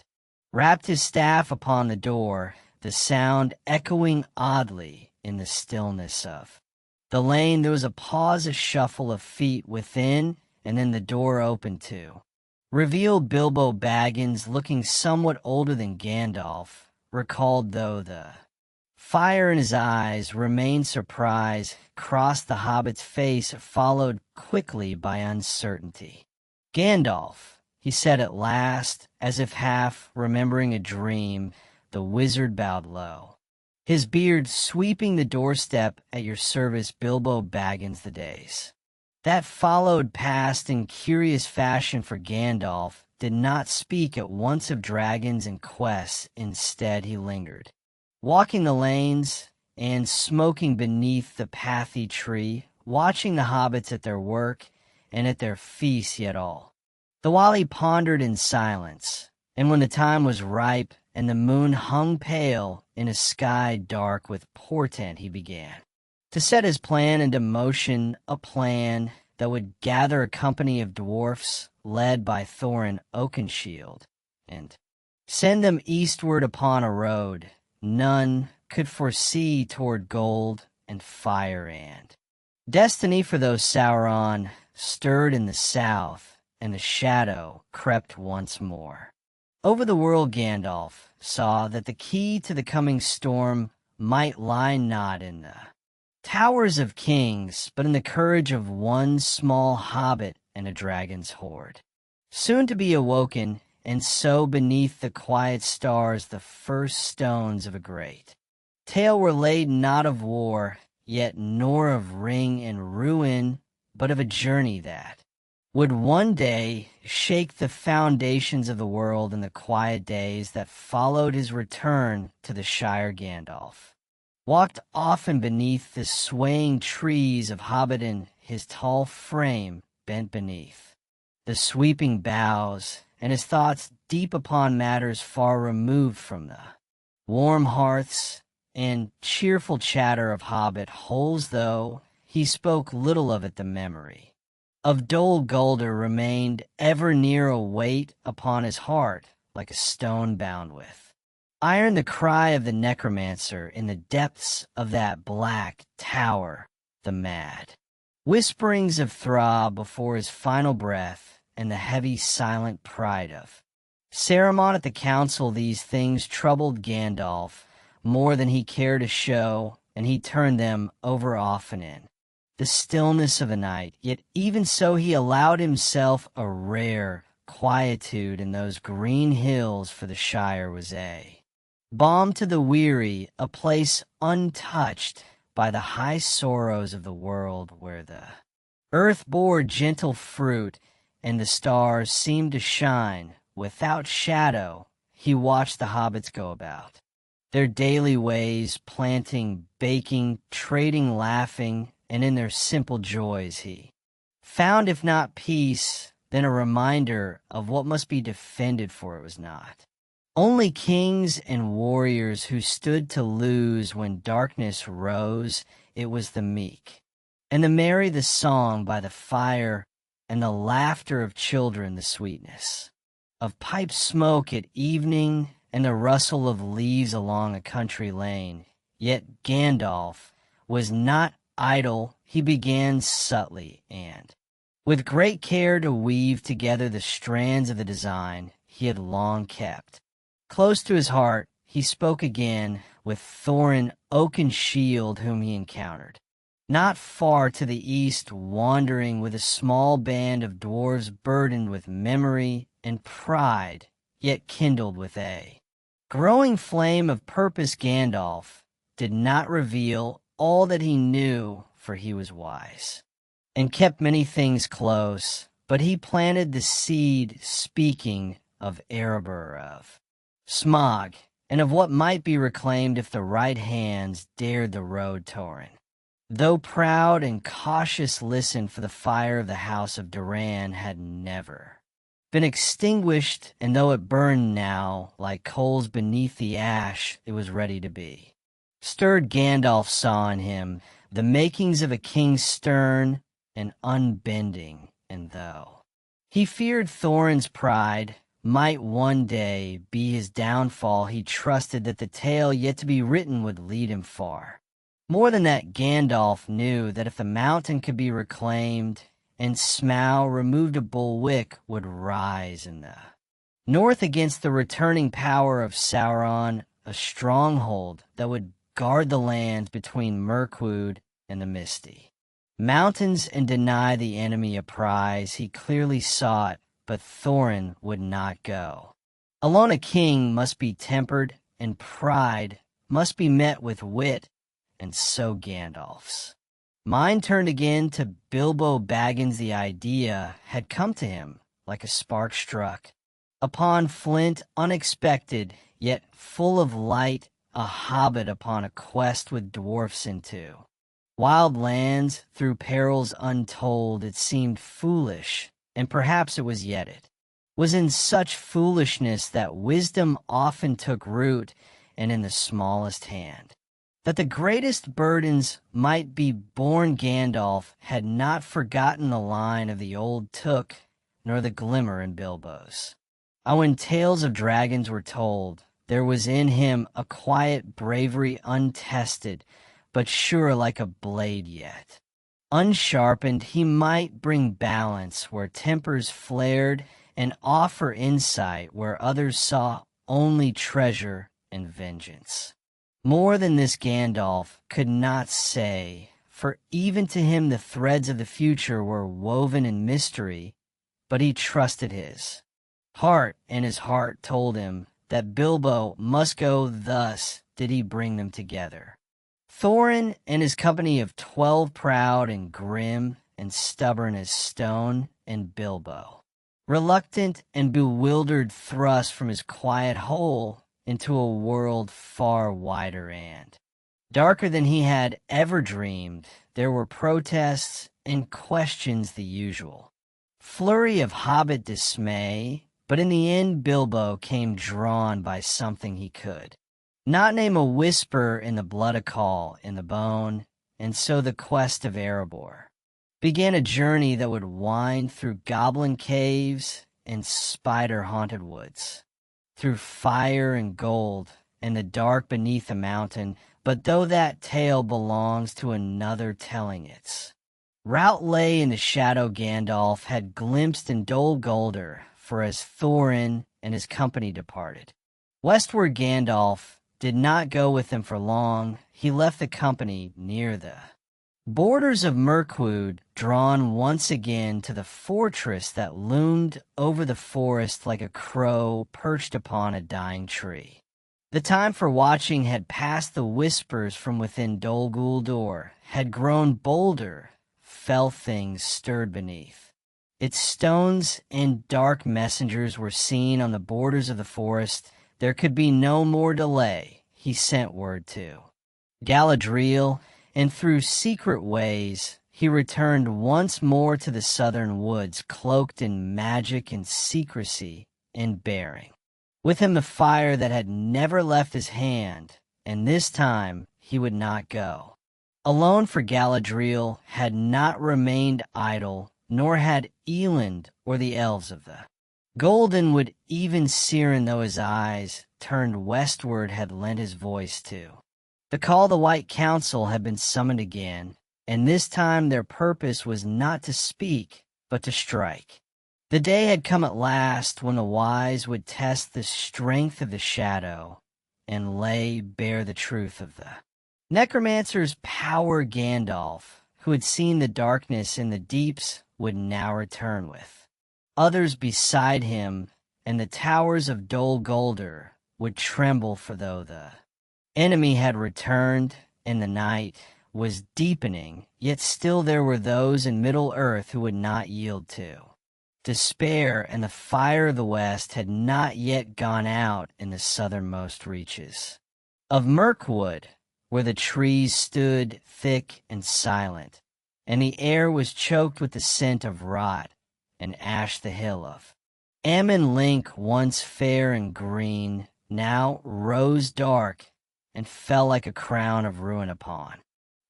rapped his staff upon the door, the sound echoing oddly in the stillness of the lane. There was a pause, a shuffle of feet within, and then the door opened too, revealed Bilbo Baggins, looking somewhat older than Gandalf, recalled though the fire in his eyes, remained surprise, crossed the hobbit's face, followed quickly by uncertainty. Gandalf, he said at last, as if half remembering a dream. The wizard bowed low, his beard sweeping the doorstep. At your service, Bilbo Baggins. The days that followed passed in curious fashion, for Gandalf did not speak at once of dragons and quests. Instead, he lingered, walking the lanes and smoking beneath the pathy tree, watching the hobbits at their work and at their feasts, yet all the while he pondered in silence. And when the time was ripe and the moon hung pale in a sky dark with portent, he began to set his plan into motion, a plan that would gather a company of dwarfs led by Thorin Oakenshield, and send them eastward upon a road none could foresee, toward gold and fire and destiny. For though Sauron stirred in the south, and the shadow crept once more over the world, Gandalf saw that the key to the coming storm might lie not in the towers of kings, but in the courage of one small hobbit and a dragon's horde, soon to be awoken. And so beneath the quiet stars the first stones of a great tale were laid, not of war, yet nor of ring and ruin, but of a journey that would one day shake the foundations of the world. In the quiet days that followed his return to the Shire, Gandalf walked often beneath the swaying trees of Hobbiton, his tall frame bent beneath the sweeping boughs, and his thoughts deep upon matters far removed from the warm hearths and cheerful chatter of hobbit holes. Though he spoke little of it, the memory of Dol Guldur remained ever near, a weight upon his heart like a stone bound with iron. The cry of the necromancer in the depths of that black tower, the mad whisperings of Thra before his final breath, and the heavy silent pride of Saruman at the council these things troubled Gandalf more than he cared to show, and he turned them over often in the stillness of the night. Yet even so he allowed himself a rare quietude in those green hills, for the Shire was a balm to the weary, a place untouched by the high sorrows of the world, where the earth bore gentle fruit and the stars seemed to shine without shadow. He watched the hobbits go about their daily ways, planting, baking, trading, laughing, and in their simple joys he found, if not peace, then a reminder of what must be defended, for it was not only kings and warriors who stood to lose when darkness rose. It was the meek and the merry, the song by the fire, and the laughter of children, the sweetness of pipe smoke at evening, and the rustle of leaves along a country lane. Yet Gandalf was not idle. He began subtly and with great care to weave together the strands of the design he had long kept close to his heart. He spoke again with Thorin Oakenshield, whom he encountered not far to the east, wandering with a small band of dwarves burdened with memory and pride, yet kindled with a growing flame of purpose. Gandalf did not reveal all that he knew, for he was wise and kept many things close, but he planted the seed, speaking of Erebor, of Smog, and of what might be reclaimed if the right hands dared the road Tauren. Though proud and cautious listened, for the fire of the house of Duran had never been extinguished, and though it burned now like coals beneath the ash, it was ready to be stirred. Gandalf saw in him the makings of a king, stern and unbending, and though he feared Thorin's pride might one day be his downfall, he trusted that the tale yet to be written would lead him far. More than that, Gandalf knew that if the mountain could be reclaimed and Smaug removed, a bulwark would rise in the north against the returning power of Sauron, a stronghold that would guard the lands between Mirkwood and the Misty Mountains and deny the enemy a prize. He clearly saw it, but Thorin would not go. Alone a king must be tempered, and pride must be met with wit, and so Gandalf's mind turned again to Bilbo Baggins. The idea had come to him like a spark struck upon flint, unexpected, yet full of light, a hobbit upon a quest with dwarfs into wild lands, through perils untold. It seemed foolish, and perhaps it was, yet it was in such foolishness that wisdom often took root, and in the smallest hand, that the greatest burdens might be borne. Gandalf had not forgotten the line of the old Took, nor the glimmer in Bilbo's eye when tales of dragons were told. There was in him a quiet bravery, untested, but sure like a blade yet unsharpened. He might bring balance where tempers flared, and offer insight where others saw only treasure and vengeance. More than this Gandalf could not say, for even to him the threads of the future were woven in mystery, but he trusted his heart, and his heart told him that Bilbo must go. Thus did he bring them together, Thorin and his company of 12, proud and grim and stubborn as stone, and Bilbo, reluctant and bewildered, thrust from his quiet hole into a world far wider and darker than he had ever dreamed. There were protests and questions, the usual flurry of hobbit dismay, but in the end Bilbo came drawn by something he could not name, a whisper in the blood, a call in the bone, and so the quest of Erebor began, a journey that would wind through goblin caves and spider-haunted woods, through fire and gold and the dark beneath the mountain. But though that tale belongs to another telling, its route lay in the shadow Gandalf had glimpsed in Dol Guldur, for as Thorin and his company departed. Westward Gandalf did not go with them for long. He left the company near the borders of Mirkwood, drawn once again to the fortress that loomed over the forest like a crow perched upon a dying tree. The time for watching had passed. The whispers from within Dol Guldur had grown bolder. Fell things stirred beneath. Its stones and dark messengers were seen on the borders of the forest. There could be no more delay, he sent word to Galadriel, and through secret ways he returned once more to the southern woods, cloaked in magic and secrecy and bearing with him the fire that had never left his hand, and this time he would not go alone, for Galadriel had not remained idle, nor had Eland or the elves of the Golden Wood, even Siren, though his eyes turned westward, had lent his voice to the call. The White Council had been summoned again, and this time their purpose was not to speak, but to strike. The day had come at last when the wise would test the strength of the shadow and lay bare the truth of the necromancer's power. Gandalf, who had seen the darkness in the deeps, would now return with others beside him, and the towers of Dol Guldur would tremble, for though the enemy had returned and the night was deepening, yet still there were those in Middle-earth who would not yield to despair, and the fire of the west had not yet gone out in the southernmost reaches of Mirkwood, where the trees stood thick and silent, and the air was choked with the scent of rot and ash. The hill of Ammon Link, once fair and green, now rose dark and fell like a crown of ruin upon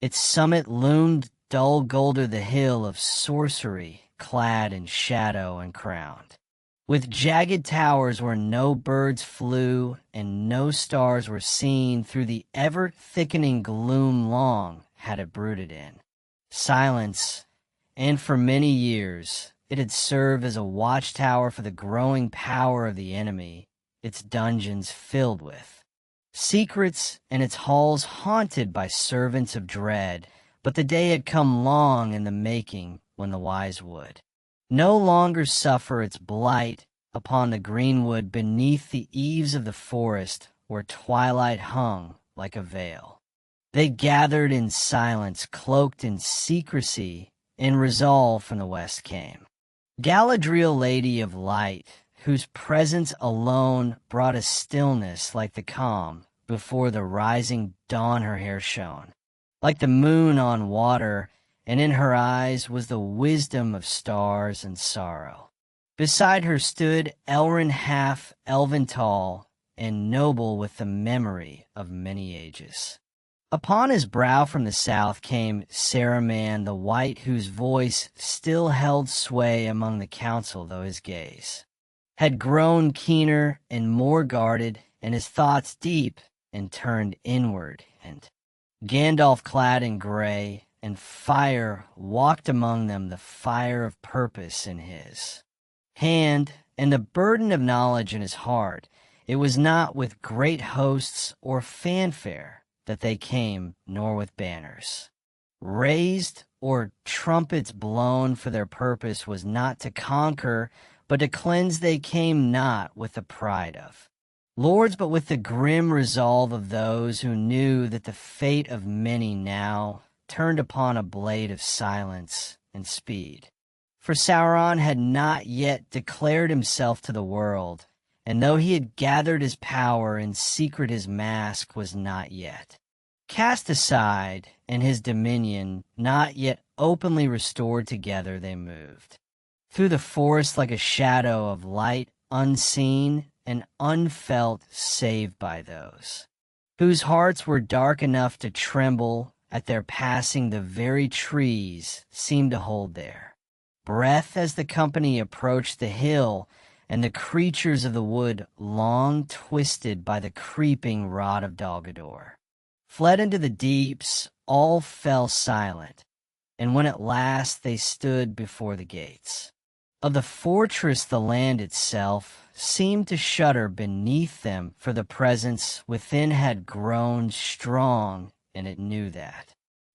its summit. Loomed Dol Guldur, the hill of sorcery, clad in shadow and crowned with jagged towers where no birds flew and no stars were seen. Through the ever-thickening gloom long had it brooded in silence, and for many years it had served as a watchtower for the growing power of the enemy, its dungeons filled with secrets and its halls haunted by servants of dread. But the day had come long in the making when the wise would no longer suffer its blight upon the greenwood beneath the eaves of the forest, where twilight hung like a veil. They gathered in silence, cloaked in secrecy, and resolve from the west came Galadriel, Lady of Light, whose presence alone brought a stillness like the calm before the rising dawn. Her hair shone like the moon on water, and in her eyes was the wisdom of stars and sorrow. Beside her stood Elrond, half elven tall and noble, with the memory of many ages. Upon his brow from the south came Saruman the White, whose voice still held sway among the council, though his gaze had grown keener and more guarded, and his thoughts deep and turned inward. And Gandalf, clad in gray and fire, walked among them, the fire of purpose in his hand and the burden of knowledge in his heart. It was not with great hosts or fanfare that they came, nor with banners raised or trumpets blown, for their purpose was not to conquer, but to cleanse. They came not with the pride of lords, but with the grim resolve of those who knew that the fate of many now turned upon a blade of silence and speed. For Sauron had not yet declared himself to the world, and though he had gathered his power in secret, his mask was not yet cast aside, and his dominion not yet openly restored. Together they moved through the forest like a shadow of light, unseen and unfelt, save by those whose hearts were dark enough to tremble at their passing. The very trees seemed to hold their breath as the company approached the hill, and the creatures of the wood, long twisted by the creeping rod of Dol Guldur, fled into the deeps. All fell silent, and when at last they stood before the gates, Of the fortress, the land itself seemed to shudder beneath them, for the presence within had grown strong, and it knew that.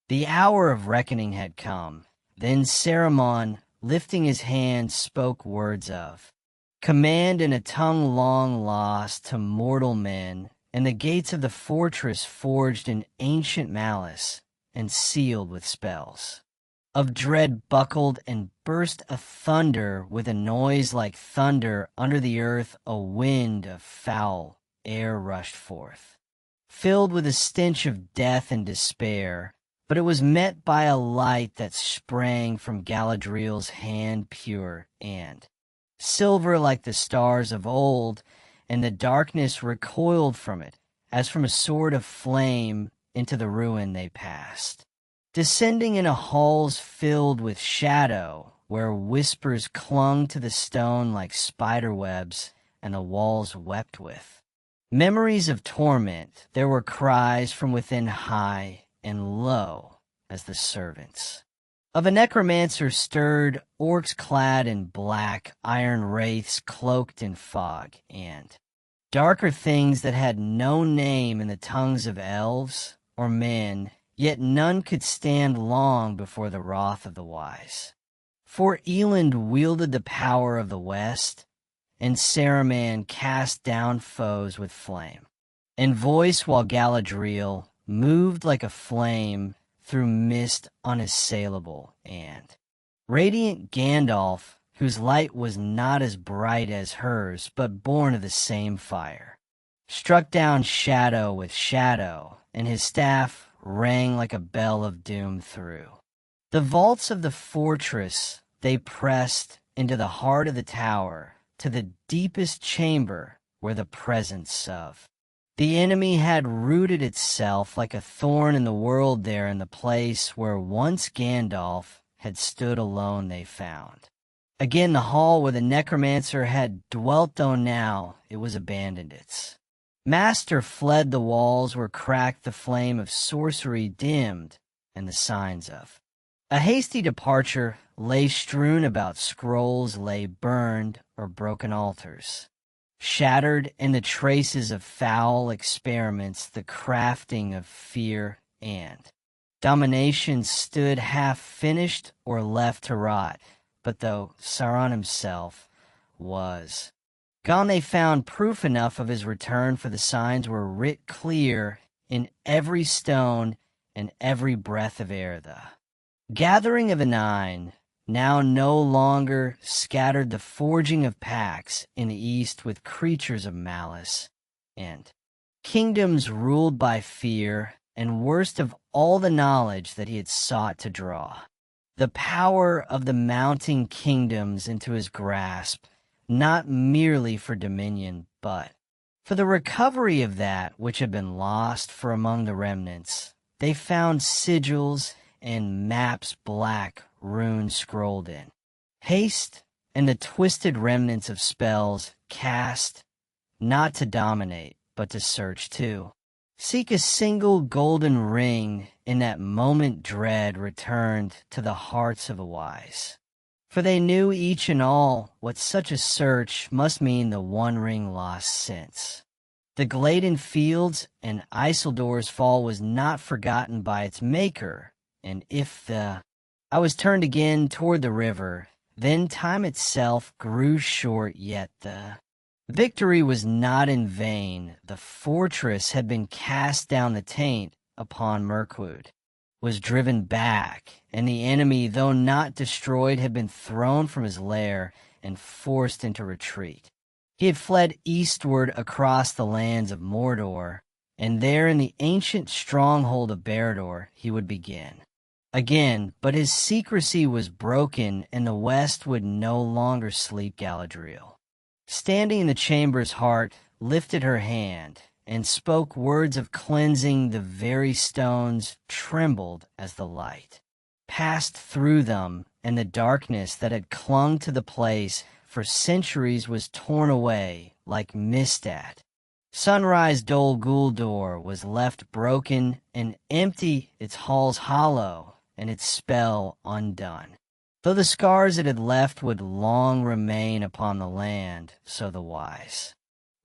The hour of reckoning had come. Then Saruman, lifting his hand, spoke words of command in a tongue long lost to mortal men, and the gates of the fortress forged in ancient malice and sealed with spells. Of dread buckled and burst a thunder with a noise like thunder. Under the earth a wind of foul air rushed forth, filled with a stench of death and despair, but it was met by a light that sprang from Galadriel's hand, pure and silver like the stars of old, and the darkness recoiled from it, as from a sword of flame. Into the ruin they passed, descending into halls filled with shadow, where whispers clung to the stone like spider webs, and the walls wept with memories of torment. There were cries from within, high and low, as the servants of a necromancer stirred, orcs clad in black, iron wraiths cloaked in fog, and darker things that had no name in the tongues of elves or men, yet none could stand long before the wrath of the wise. For Eland wielded the power of the west, and Saruman cast down foes with flame, and voice while Galadriel moved like a flame through mist unassailable, and radiant Gandalf, whose light was not as bright as hers, but born of the same fire, struck down shadow with shadow, and his staff rang like a bell of doom through the vaults of the fortress. They pressed into the heart of the tower, to the deepest chamber where the presence of the enemy had rooted itself like a thorn in the world. There, in the place where once Gandalf had stood alone, they found again the hall where the necromancer had dwelt, though now it was abandoned. Its master fled. The walls were cracked, the flame of sorcery dimmed, and the signs of a hasty departure lay strewn about. Scrolls lay burned, or broken altars shattered, and the traces of foul experiments, the crafting of fear and domination, stood half finished or left to rot. But though Sauron himself was gone, they found proof enough of his return, for the signs were writ clear in every stone and every breath of air. The gathering of the Nine now no longer scattered, the forging of pacts in the east with creatures of malice, and kingdoms ruled by fear, and worst of all, the knowledge that he had sought to draw the power of the mounting kingdoms into his grasp, not merely for dominion, but for the recovery of that which had been lost. For among the remnants they found sigils and maps, black runes scrolled in haste, and the twisted remnants of spells cast, not to dominate, but to search too. Seek a single golden ring. In that moment dread returned to the hearts of the wise, for they knew each and all what such a search must mean. The one ring lost since the Gladen fields and Isildur's fall was not forgotten by its maker. And if I was turned again toward the river, then time itself grew short, yet the victory was not in vain. The fortress had been cast down, the taint upon Mirkwood was driven back, and the enemy, though not destroyed, had been thrown from his lair and forced into retreat. He had fled eastward across the lands of Mordor, and there in the ancient stronghold of Barad-dûr he would begin again. But his secrecy was broken, and the west would no longer sleep. Galadriel, standing in the chamber's heart, lifted her hand and spoke words of cleansing. The very stones trembled as the light passed through them, and the darkness that had clung to the place for centuries was torn away like mist at sunrise. Dol Guldur was left broken and empty, its halls hollow, and its spell undone. though the scars it had left would long remain upon the land, so the wise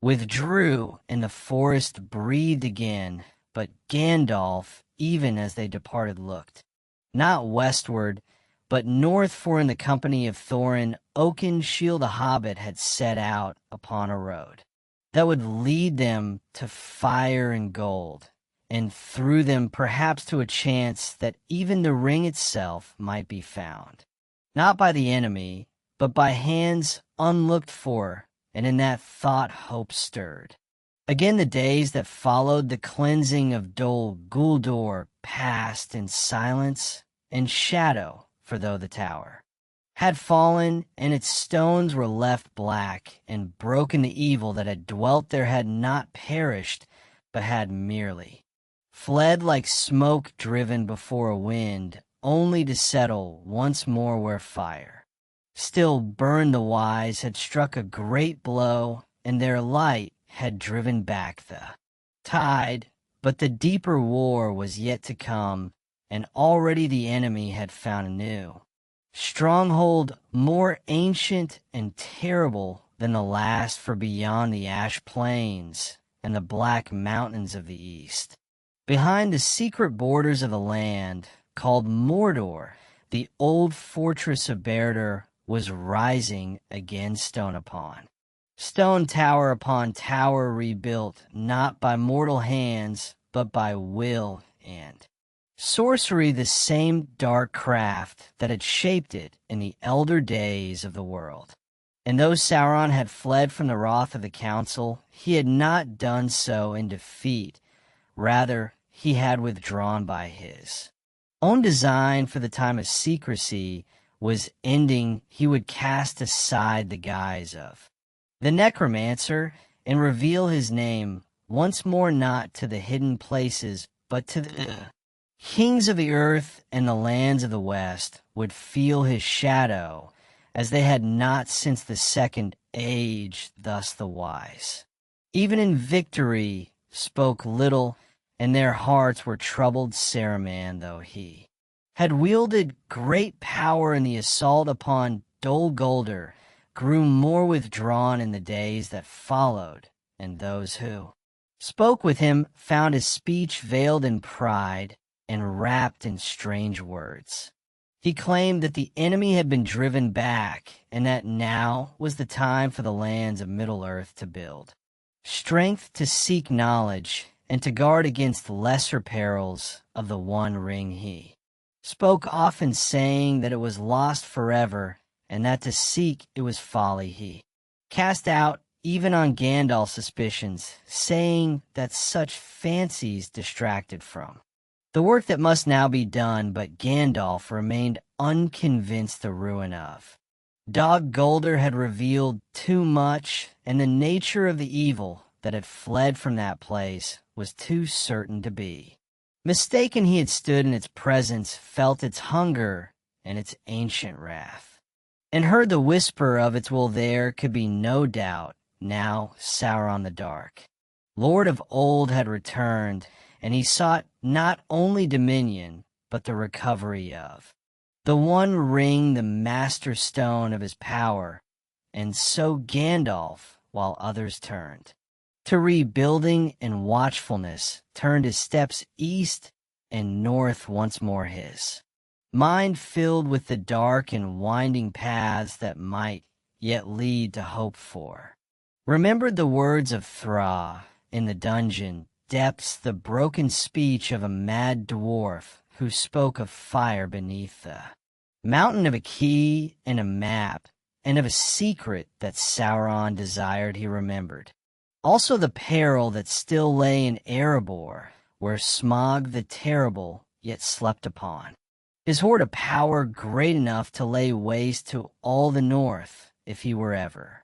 withdrew, and the forest breathed again, but Gandalf, even as they departed, looked, not westward, but north, for in the company of Thorin, Oakenshield the Hobbit had set out upon a road that would lead them to fire and gold, and through them perhaps to a chance that even the ring itself might be found, not by the enemy, but by hands unlooked for, and in that thought hope stirred. Again the days that followed the cleansing of Dol Guldur passed in silence and shadow, for though the tower had fallen, and its stones were left black, and broken, the evil that had dwelt there had not perished, but had merely fled like smoke driven before a wind, only to settle once more where fire still burned. The wise had struck a great blow, and their light had driven back the tide, but the deeper war was yet to come, and already the enemy had found a new stronghold, more ancient and terrible than the last, for beyond the ash plains and the black mountains of the east, behind the secret borders of the land called Mordor, the old fortress of Barad was rising again, stone upon tower rebuilt, not by mortal hands, but by will and sorcery, the same dark craft that had shaped it in the elder days of the world. And though Sauron had fled from the wrath of the council, he had not done so in defeat. Rather, he had withdrawn by his own design, for the time of secrecy was ending. He would cast aside the guise of the necromancer and reveal his name once more, not to the hidden places, but to the kings of the earth, and the lands of the west would feel his shadow as they had not since the second age. Thus the wise, even in victory, spoke little, and their hearts were troubled. Saruman, though he had wielded great power in the assault upon Dol Guldur, grew more withdrawn in the days that followed, and those who spoke with him found his speech veiled in pride and wrapped in strange words. He claimed that the enemy had been driven back, and that now was the time for the lands of Middle-earth to build strength, to seek knowledge, and to guard against lesser perils of the One Ring. He spoke often, saying that it was lost forever, and that to seek it was folly. He cast out even on Gandalf suspicions, saying that such fancies distracted from the work that must now be done, but Gandalf remained unconvinced. The ruin of Dol Guldur had revealed too much, and the nature of the evil that had fled from that place was too certain to be mistaken. He had stood in its presence, felt its hunger and its ancient wrath, and heard the whisper of its will. There could be no doubt. Now Sauron the Dark, Lord of old, had returned, and he sought not only dominion, but the recovery of the One Ring, the master stone of his power. And so Gandalf, while others turned to rebuilding and watchfulness, turned his steps east and north once more, his mind filled with the dark and winding paths that might yet lead to hope for. Remembered the words of Thra in the dungeon depths, the broken speech of a mad dwarf who spoke of fire beneath the mountain, of a key and a map, and of a secret that Sauron desired. He remembered also the peril that still lay in Erebor, where Smaug the Terrible yet slept upon his hoard of power, great enough to lay waste to all the north if he were ever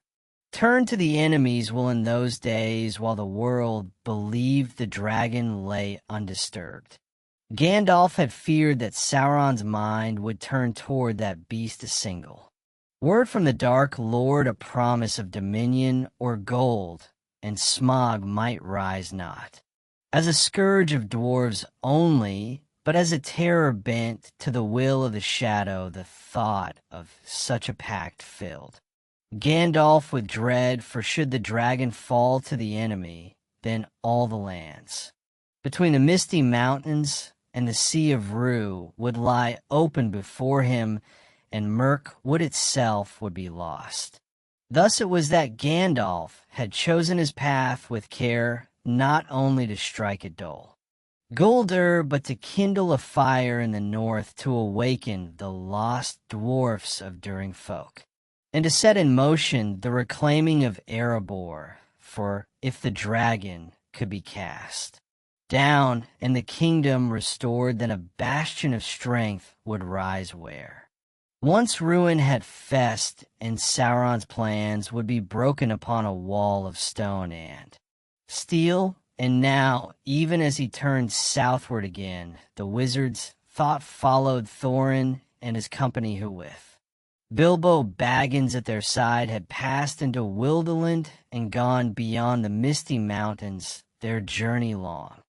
turned to the enemies. Will in those days, while the world believed the dragon lay undisturbed, Gandalf had feared that Sauron's mind would turn toward that beast. A single word from the Dark Lord, a promise of dominion or gold, and Smaug might rise, not as a scourge of dwarves only, But as a terror bent to the will of the shadow, the thought of such a pact filled Gandalf with dread, for should the dragon fall to the enemy, then all the lands between the misty mountains and the Sea of Rue would lie open before him, and Mirkwood itself would be lost. Thus it was that Gandalf had chosen his path with care, not only to strike at Dol Guldur, but to kindle a fire in the north to awaken the lost dwarfs of During Folk, and to set in motion the reclaiming of Erebor, for if the dragon could be cast down and the kingdom restored, then a bastion of strength would rise where once ruin had fest, and Sauron's plans would be broken upon a wall of stone and steel. And now, even as he turned southward again, the wizard's thought followed Thorin and his company, who with Bilbo Baggins at their side had passed into Wilderland and gone beyond the misty mountains their journey long.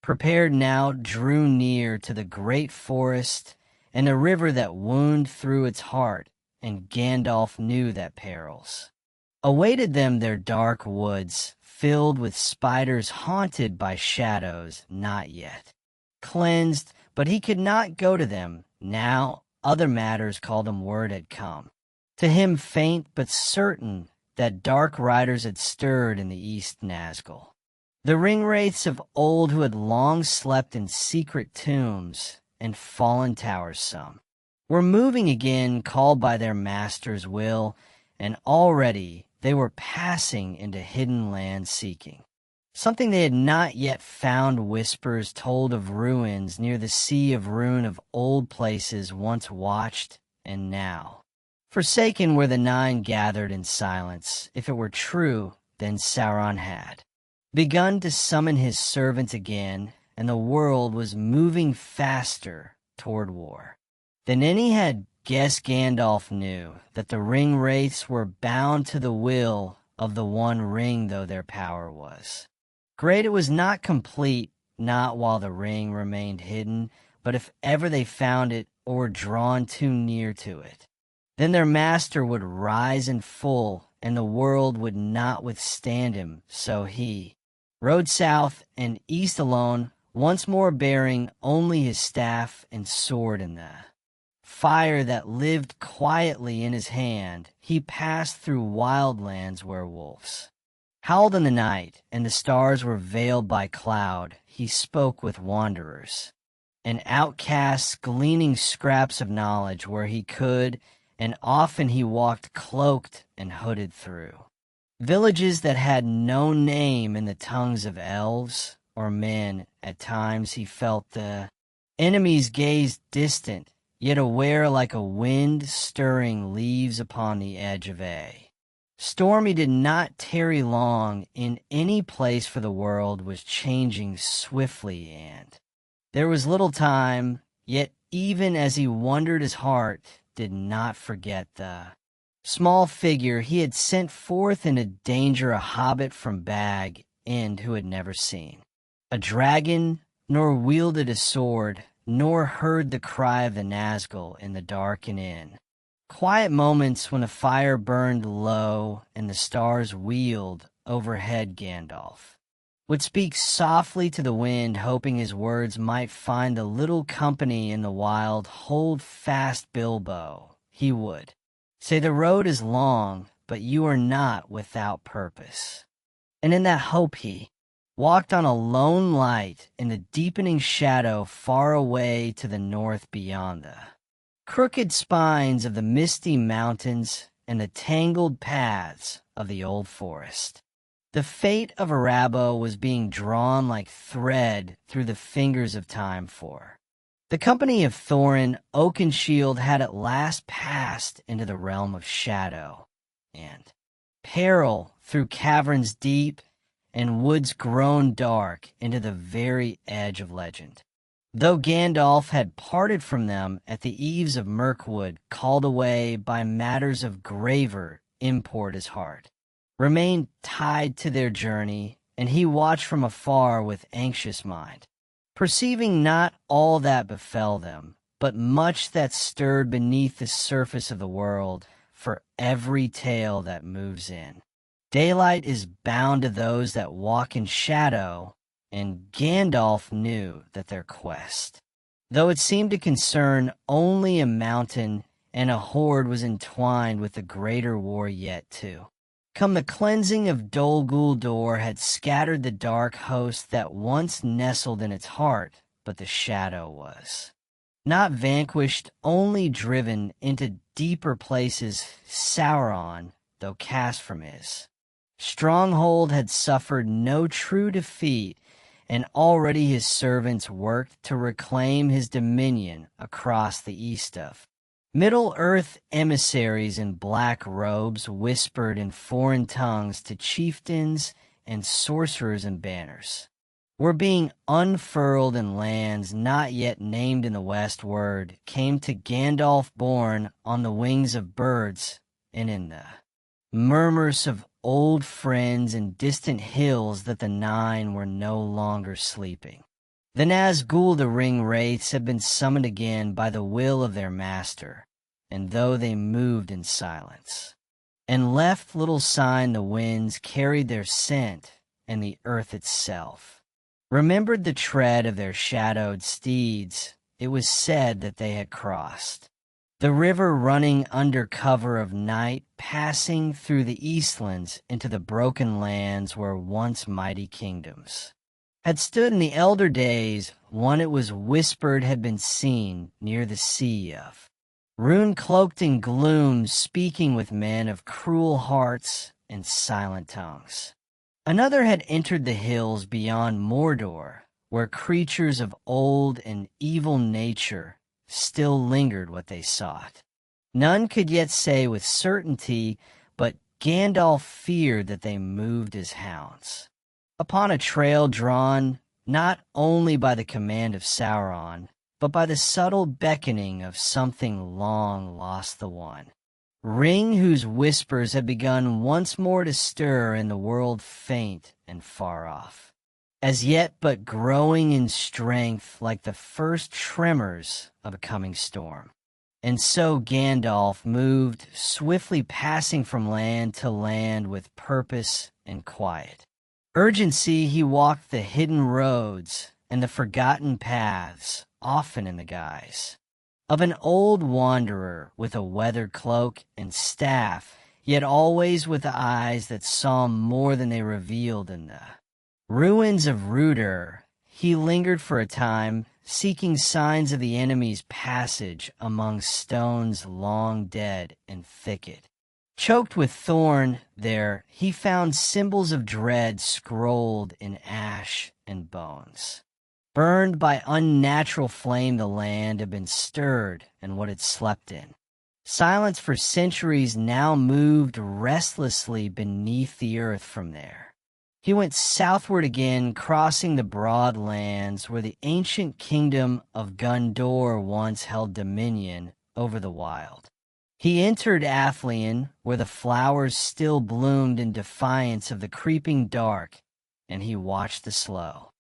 Prepared now drew near to the great forest and the river that wound through its heart, and Gandalf knew that perils awaited them, their dark woods, filled with spiders, haunted by shadows not yet cleansed, but he could not go to them. Now other matters called him. Word had come to him, faint but certain, that dark riders had stirred in the East Nazgul, the ring-wraiths of old who had long slept in secret tombs and fallen towers some, were moving again, called by their master's will, and already they were passing into hidden lands seeking something they had not yet found. Whispers told of ruins near the Sea of Rune, of old places once watched and now forsaken, where the Nine gathered in silence. If it were true, then Sauron had begun to summon his servants again, and the world was moving faster toward war than any had guessed. Gandalf knew that the ring-wraiths were bound to the will of the One Ring, though their power was great. It was not complete, not while the ring remained hidden, but if ever they found it or were drawn too near to it, then their master would rise in full, and the world would not withstand him. So he rode south and east alone, once more bearing only his staff and sword in the fire that lived quietly in his hand. He passed through wild lands where wolves howled in the night, and the stars were veiled by cloud. He spoke with wanderers and outcasts, gleaning scraps of knowledge where he could, and often he walked cloaked and hooded through villages that had no name in the tongues of elves or men. At times he felt the enemy's gaze distant, yet aware, like a wind stirring leaves upon the edge of a storm. He did not tarry long in any place, for the world was changing swiftly, and there was little time. Yet even as he wandered, his heart did not forget the small figure he had sent forth into danger, a hobbit from Bag End who had never seen a dragon, nor wielded a sword, nor heard the cry of the Nazgul in the dark and in quiet moments when the fire burned low and the stars wheeled overhead. Gandalf would speak softly to the wind, hoping his words might find the little company in the wild. Hold fast, Bilbo, he would say, the road is long, but you are not without purpose. And in that hope he walked on a lone light in the deepening shadow, far away to the north, beyond the crooked spines of the misty mountains and the tangled paths of the old forest. The fate of Arabo was being drawn like thread through the fingers of time, for the company of Thorin Oakenshield had at last passed into the realm of shadow and peril, through caverns deep and woods grown dark, into the very edge of legend. Though Gandalf had parted from them at the eaves of Mirkwood, called away by matters of graver import, his heart remained tied to their journey, and he watched from afar with anxious mind perceiving not all that befell them, but much that stirred beneath the surface of the world, for every tale that moves in. Daylight is bound to those that walk in shadow, and Gandalf knew that their quest, though it seemed to concern only a mountain and a horde, was entwined with the greater war yet too. Come the cleansing of Dol Guldur had scattered the dark host that once nestled in its heart, but the shadow was not vanquished, only driven into deeper places. Sauron, though cast from his stronghold, had suffered no true defeat, and already his servants worked to reclaim his dominion across the east of Middle-earth. Emissaries in black robes whispered in foreign tongues to chieftains, and sorcerers and banners were being unfurled in lands not yet named in the west. Word came to Gandalf borne on the wings of birds, and in the murmurs of old friends and distant hills, that the Nine were no longer sleeping. The Nazgul, the ring wraiths, had been summoned again by the will of their master, and though they moved in silence and left little sign, the winds carried their scent, and the earth itself remembered the tread of their shadowed steeds. It was said that they had crossed the river, running under cover of night, passing through the Eastlands into the broken lands where once mighty kingdoms had stood in the elder days. One, it was whispered, had been seen near the sea of Rune, cloaked in gloom, speaking with men of cruel hearts and silent tongues. Another had entered the hills beyond Mordor, where creatures of old and evil nature still lingered what they sought. None could yet say with certainty, but Gandalf feared that they moved as hounds upon a trail drawn not only by the command of Sauron, but by the subtle beckoning of something long lost. The one ring whose whispers had begun once more to stir in the world, faint and far off, as yet but growing in strength like the first tremors of a coming storm. And so Gandalf moved, swiftly passing from land to land with purpose and quiet urgency. He walked the hidden roads and the forgotten paths, often in the guise of an old wanderer with a weathered cloak and staff, yet always with eyes that saw more than they revealed. In the ruins of Rudder, he lingered for a time, seeking signs of the enemy's passage among stones long dead and thicket choked with thorn. There he found symbols of dread scrolled in ash and bones. Burned by unnatural flame, the land had been stirred, and what it slept in silence for centuries now moved restlessly beneath the earth. From there he went southward again, crossing the broad lands where the ancient kingdom of Gondor once held dominion over the wild. He entered Athlian, where the flowers still bloomed in defiance of the creeping dark, and he watched the slow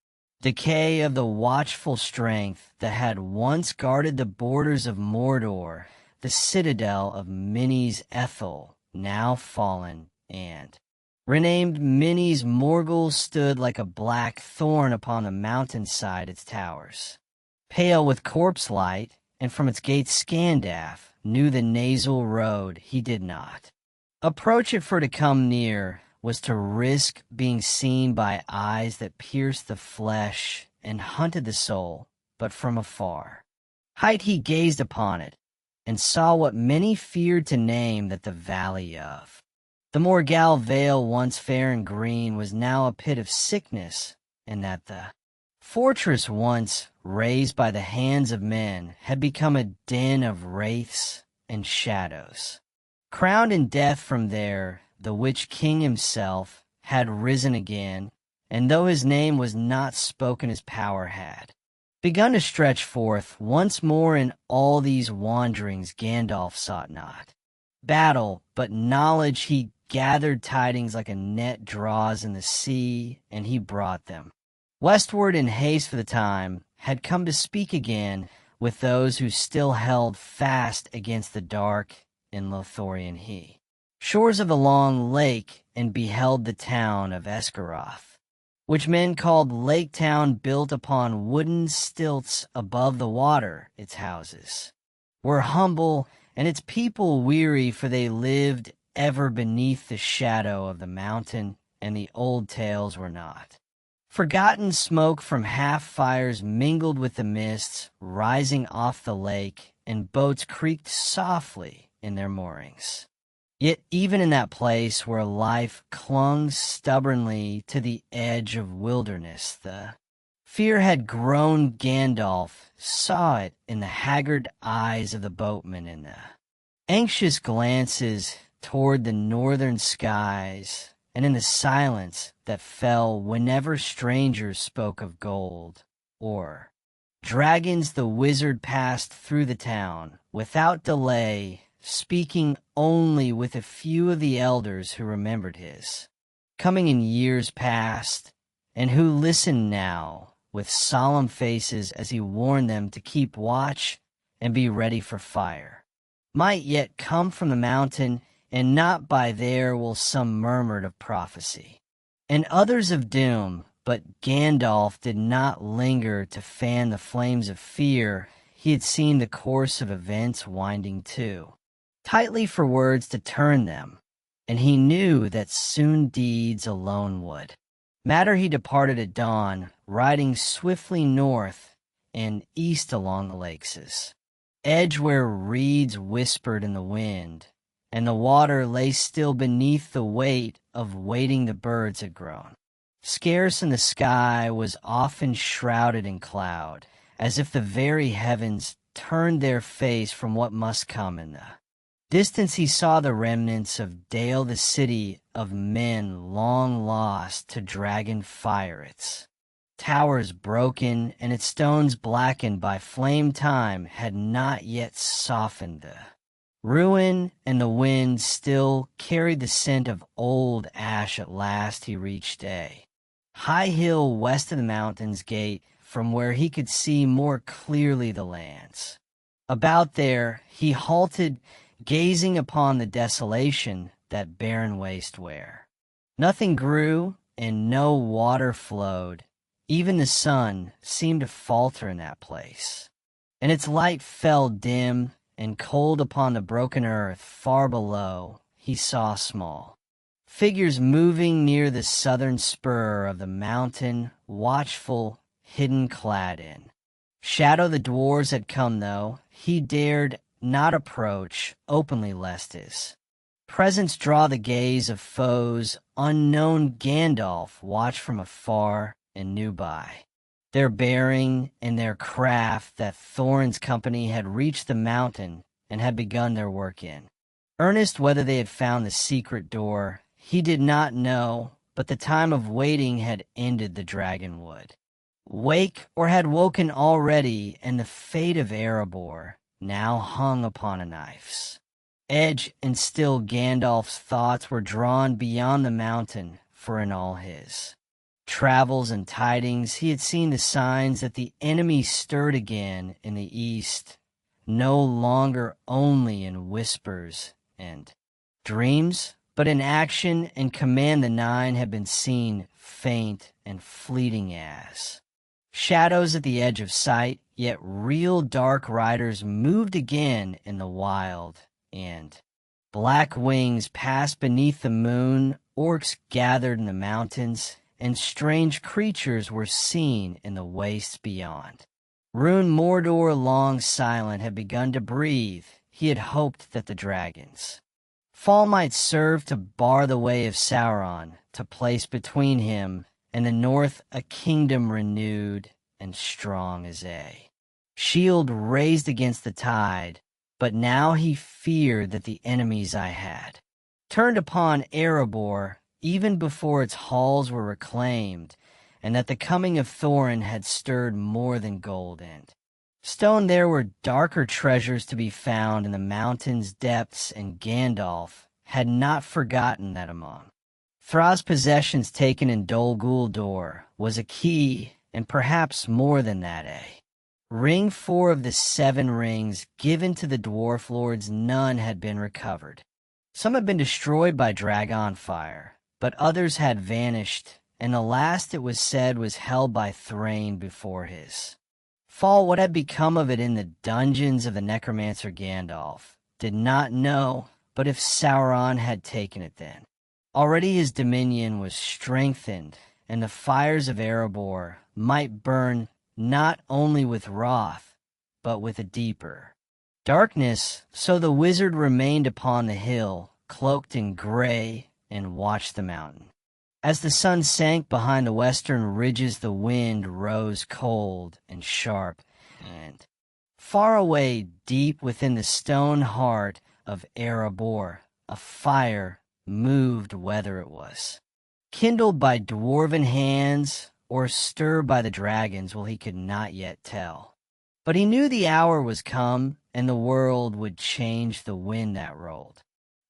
decay of the watchful strength that had once guarded the borders of Mordor, the citadel of Minas Ethel, now fallen, and renamed Minas Morgul, stood like a black thorn upon the mountainside. Its towers pale with corpse light, and from its gates Scandaf knew the nasal road. He did not approach it, for to come near was to risk being seen by eyes that pierced the flesh and hunted the soul. But from afar height he gazed upon it, and saw what many feared to name, that the valley of the Morgal Vale, once fair and green, was now a pit of sickness, and that the fortress, once raised by the hands of men, had become a den of wraiths and shadows. Crowned in death, from there the Witch King himself had risen again, and though his name was not spoken, his power had begun to stretch forth once more. In all these wanderings Gandalf sought not battle, but knowledge. He gathered tidings like a net draws in the sea, and he brought them Westward in haste for the time, had come to speak again with those who still held fast against the dark in Lothorian he. Shores of the long lake, and beheld the town of Esgaroth, which men called Lake Town, built upon wooden stilts above the water. Its houses were humble, and its people weary, for they lived ever beneath the shadow of the mountain, and the old tales were not. Forgotten smoke from half-fires mingled with the mists rising off the lake, and boats creaked softly in their moorings. Yet even in that place where life clung stubbornly to the edge of wilderness, the fear had grown. Gandalf saw it in the haggard eyes of the boatmen, in the anxious glances toward the northern skies, and in the silence that fell whenever strangers spoke of gold or dragons. The wizard passed through the town without delay, speaking only with a few of the elders who remembered his coming in years past, and who listened now with solemn faces as he warned them to keep watch and be ready for fire. Might yet come from the mountain, and not by there will some murmured of prophecy, and others of doom. But Gandalf did not linger to fan the flames of fear. He had seen the course of events winding too tightly for words to turn them, and he knew that soon deeds alone would matter. He departed at dawn, riding swiftly north and east along the lakes' edge, where reeds whispered in the wind, and the water lay still beneath the weight of waiting. The birds had grown scarce, and the sky was often shrouded in cloud, as if the very heavens turned their face from what must come. In the distance he saw the remnants of Dale, the city of men long lost to dragon fire, its towers broken and its stones blackened by flame. Time had not yet softened the ruin, and the wind still carried the scent of old ash. At last he reached a high hill west of the mountain's gate, from where he could see more clearly the lands about. There he halted, gazing upon the desolation, that barren waste where nothing grew and no water flowed. Even the sun seemed to falter in that place, and its light fell dim and cold upon the broken earth. Far below he saw small figures moving near the southern spur of the mountain, watchful, hidden, clad in shadow. The dwarves had come, though he dared not approach openly, lest his presence draw the gaze of foes unknown. Gandalf watched from afar and knew by their bearing and their craft that Thorin's company had reached the mountain and had begun their work in earnest. Whether they had found the secret door, he did not know, but the time of waiting had ended. The dragon would wake, or had woken already, and the fate of Erebor now hung upon a knife's edge. And still Gandalf's thoughts were drawn beyond the mountain, for in all his travels and tidings he had seen the signs that the enemy stirred again in the east, no longer only in whispers and dreams, but in action and command. The nine had been seen, faint and fleeting as shadows at the edge of sight, yet real dark riders moved again in the wild, and black wings passed beneath the moon. Orcs gathered in the mountains, and strange creatures were seen in the wastes beyond. Rune Mordor, long silent, had begun to breathe. He had hoped that the dragons' fall might serve to bar the way of Sauron, to place between him and the north a kingdom renewed and strong as a shield raised against the tide. But now he feared that the enemies I had turned upon Erebor even before its halls were reclaimed, and that the coming of Thorin had stirred more than gold and stone. There were darker treasures to be found in the mountain's depths, and Gandalf had not forgotten that among Thra's possessions taken in Dol Guldur was a key, and perhaps more than that, Ring 4 of the 7 rings given to the dwarf lords, none had been recovered. Some had been destroyed by dragon fire, but others had vanished, and the last, it was said, was held by Thrain before his fall. What had become of it in the dungeons of the necromancer Gandalf did not know, but if Sauron had taken it then. Already his dominion was strengthened, and the fires of Erebor might burn not only with wrath, but with a deeper darkness. So the wizard remained upon the hill, cloaked in gray, and watched the mountain. As the sun sank behind the western ridges, the wind rose cold and sharp, and far away, deep within the stone heart of Erebor, a fire moved, whether it was kindled by dwarven hands or stirred by the dragons, well, he could not yet tell. But he knew the hour was come, and the world would change. The wind that rolled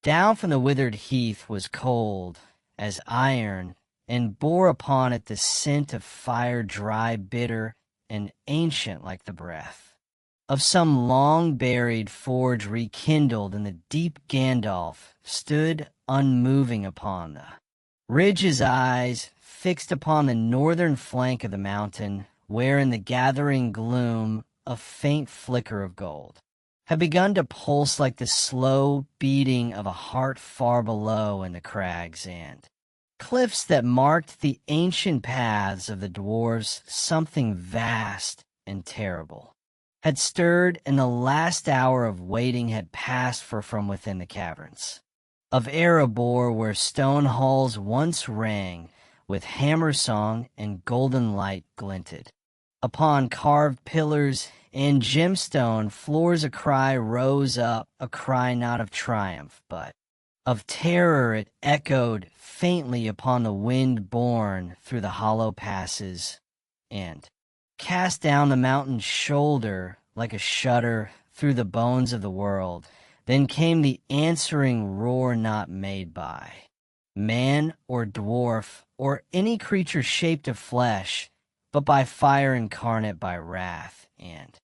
down from the withered heath was cold as iron, and bore upon it the scent of fire, dry, bitter, and ancient like the breath of some long-buried forge rekindled, and the deep Gandalf stood unmoving upon the ridge, his eyes fixed upon the northern flank of the mountain, where in the gathering gloom a faint flicker of gold had begun to pulse like the slow beating of a heart far below in the crags and cliffs that marked the ancient paths of the dwarves. Something vast and terrible had stirred, and the last hour of waiting had passed, for from within the caverns of Erebor, where stone halls once rang with hammer song and golden light glinted upon carved pillars and gemstone floors, a cry rose up, a cry not of triumph, but of terror. It echoed faintly upon the wind borne through the hollow passes, and cast down the mountain's shoulder like a shudder through the bones of the world. Then came the answering roar, not made by man or dwarf or any creature shaped of flesh, but by fire incarnate, by wrath and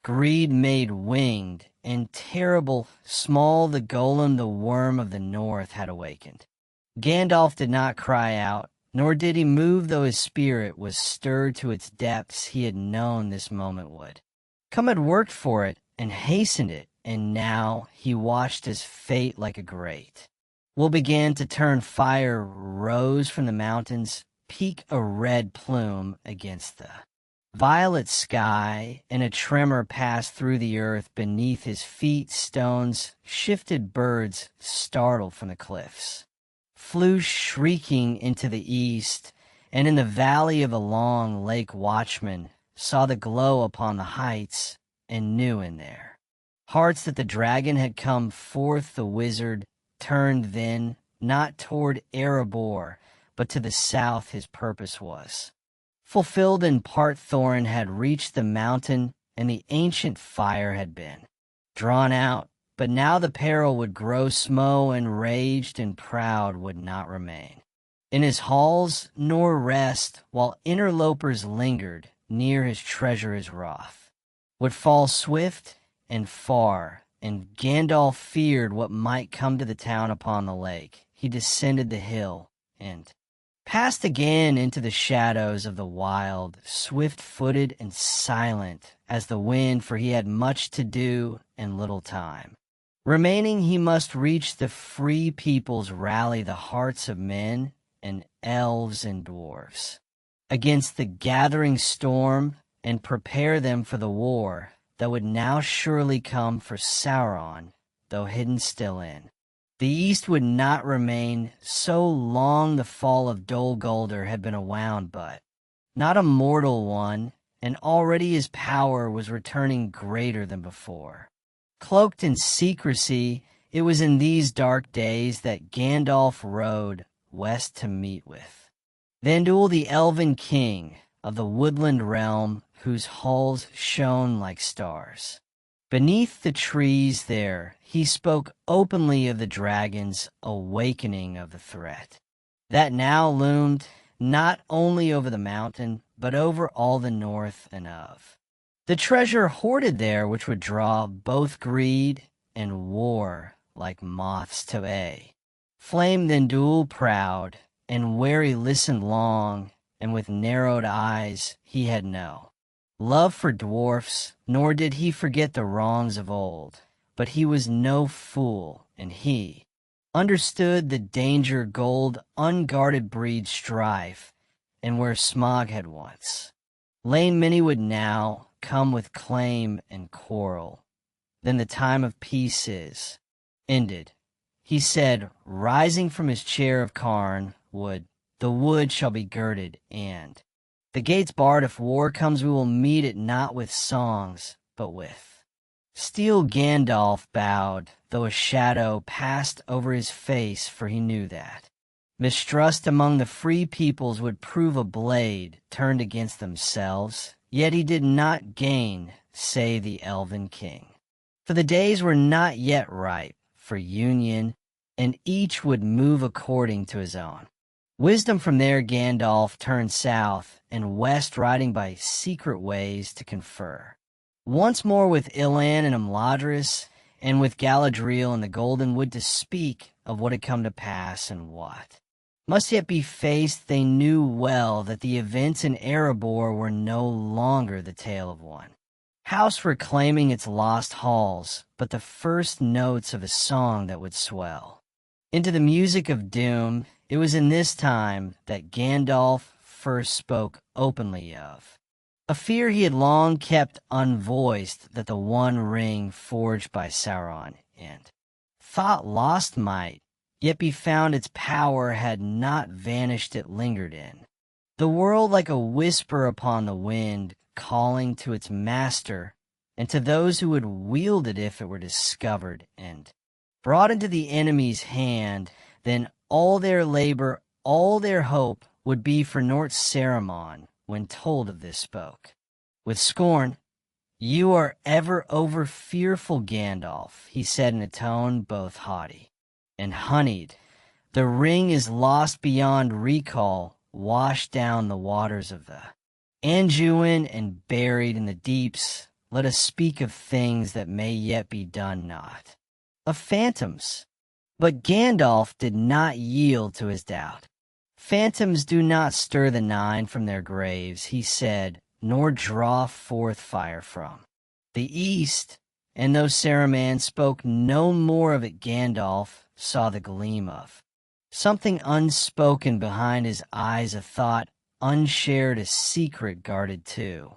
greed made winged and terrible. Small the golem, the worm of the north, had awakened. Gandalf did not cry out, nor did he move, though his spirit was stirred to its depths. He had known this moment would come, had worked for it and hastened it, and now he watched as fate, like a great will, began to turn. Fire rose from the mountains, peak a red plume against the violet sky, and a tremor passed through the earth beneath his feet. Stones shifted, birds, startled from the cliffs, flew shrieking into the east, and in the valley of the long lake watchmen saw the glow upon the heights, and knew in their hearts that the dragon had come forth. The wizard turned then, not toward Erebor, but to the south. His purpose was fulfilled in part. Thorin had reached the mountain, and the ancient fire had been drawn out. But now the peril would grow smoe, and raged and proud would not remain in his halls, nor rest while interlopers lingered near his treasure. His wrath would fall swift and far, and Gandalf feared what might come to the town upon the lake. He descended the hill and passed again into the shadows of the wild, swift-footed and silent as the wind, for he had much to do and little time remaining. He must reach the free peoples, rally the hearts of men and elves and dwarves against the gathering storm, and prepare them for the war that would now surely come. For Sauron, though hidden still in the east, would not remain so long. The fall of Dol Guldur had been a wound, but not a mortal one, and already his power was returning greater than before. Cloaked in secrecy, it was in these dark days that Gandalf rode west to meet with Vandul, the elven king of the woodland realm, whose halls shone like stars. Beneath the trees there he spoke openly of the dragon's awakening, of the threat that now loomed, not only over the mountain, but over all the north and of. The treasure hoarded there which would draw both greed and war like moths to A. Flame then Dol proud, and where he listened long, and with narrowed eyes he had no love for dwarfs, nor did he forget the wrongs of old. But he was no fool, and he understood the danger gold unguarded breeds strife, and where smog had once lain many would now come with claim and quarrel. Then the time of peace is ended, he said, rising from his chair of Karn wood. The wood shall be girded, and the gates barred. If war comes, we will meet it not with songs, but with steel. Gandalf bowed, though a shadow passed over his face, for he knew that mistrust among the free peoples would prove a blade turned against themselves. Yet he did not gain, say the elven king, for the days were not yet ripe for union, and each would move according to his own wisdom. From there Gandalf turned south and west, riding by secret ways to confer once more with Ilan and Imladris, and with Galadriel and the Golden Wood, to speak of what had come to pass and what must yet be faced. They knew well that the events in Erebor were no longer the tale of one house reclaiming its lost halls, but the first notes of a song that would swell into the music of doom. It was in this time that Gandalf first spoke openly of a fear he had long kept unvoiced, that the one ring forged by Sauron and thought lost might yet be found. Its power had not vanished, it lingered in the world like a whisper upon the wind, calling to its master and to those who would wield it if it were discovered and brought into the enemy's hand. Then all their labor, all their hope would be for naught. Saruman, when told of this, spoke with scorn. You are ever over fearful, Gandalf, he said in a tone both haughty and honeyed. The ring is lost beyond recall, washed down the waters of the Anduin and buried in the deeps. Let us speak of things that may yet be done, not of phantoms. But Gandalf did not yield to his doubt. Phantoms do not stir the nine from their graves, he said, nor draw forth fire from the east. And though Saruman spoke no more of it, Gandalf saw the gleam of something unspoken behind his eyes, a thought unshared, a secret guarded too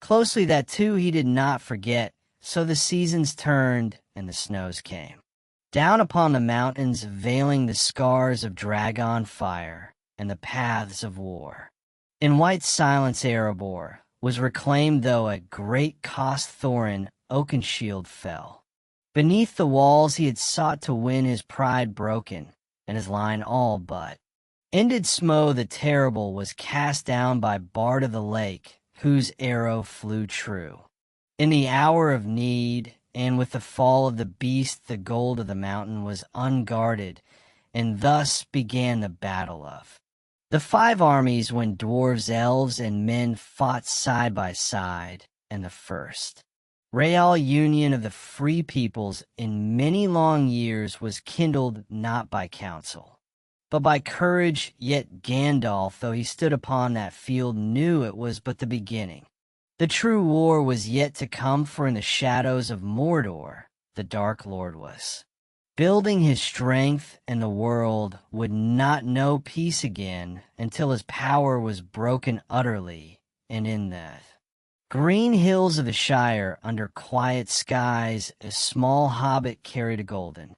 closely. That too he did not forget. So the seasons turned and the snows came down upon the mountains, veiling the scars of dragon fire and the paths of war. In white silence Erebor was reclaimed, though at great cost Thorin Oakenshield fell. Beneath the walls he had sought to win, his pride broken, and his line all but ended. Smo the Terrible was cast down by Bard of the Lake, whose arrow flew true in the hour of need. And with the fall of the beast, the gold of the mountain was unguarded, and thus began the battle of the five armies, when dwarves, elves, and men fought side by side, and the first real union of the free peoples in many long years was kindled not by counsel, but by courage. Yet Gandalf, though he stood upon that field, knew it was but the beginning. The true war was yet to come, for in the shadows of Mordor the Dark Lord was building his strength, and the world would not know peace again until his power was broken utterly. And in the green hills of the Shire, under quiet skies, a small hobbit carried a golden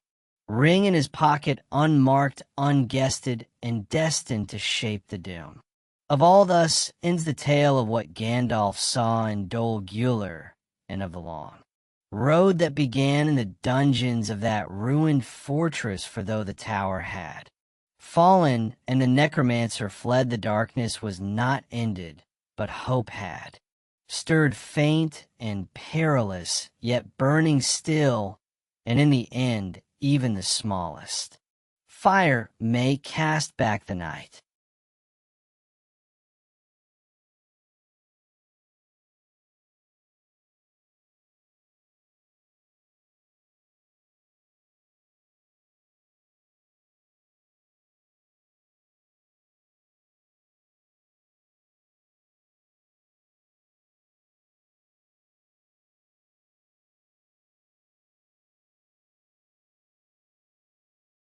ring in his pocket, unmarked, unguested, and destined to shape the doom of all. Thus ends the tale of what Gandalf saw in Dol Guldur, and of the long road that began in the dungeons of that ruined fortress. For though the tower had fallen and the necromancer fled, the darkness was not ended, but hope had stirred, faint and perilous, yet burning still. And in the end, even the smallest fire may cast back the night.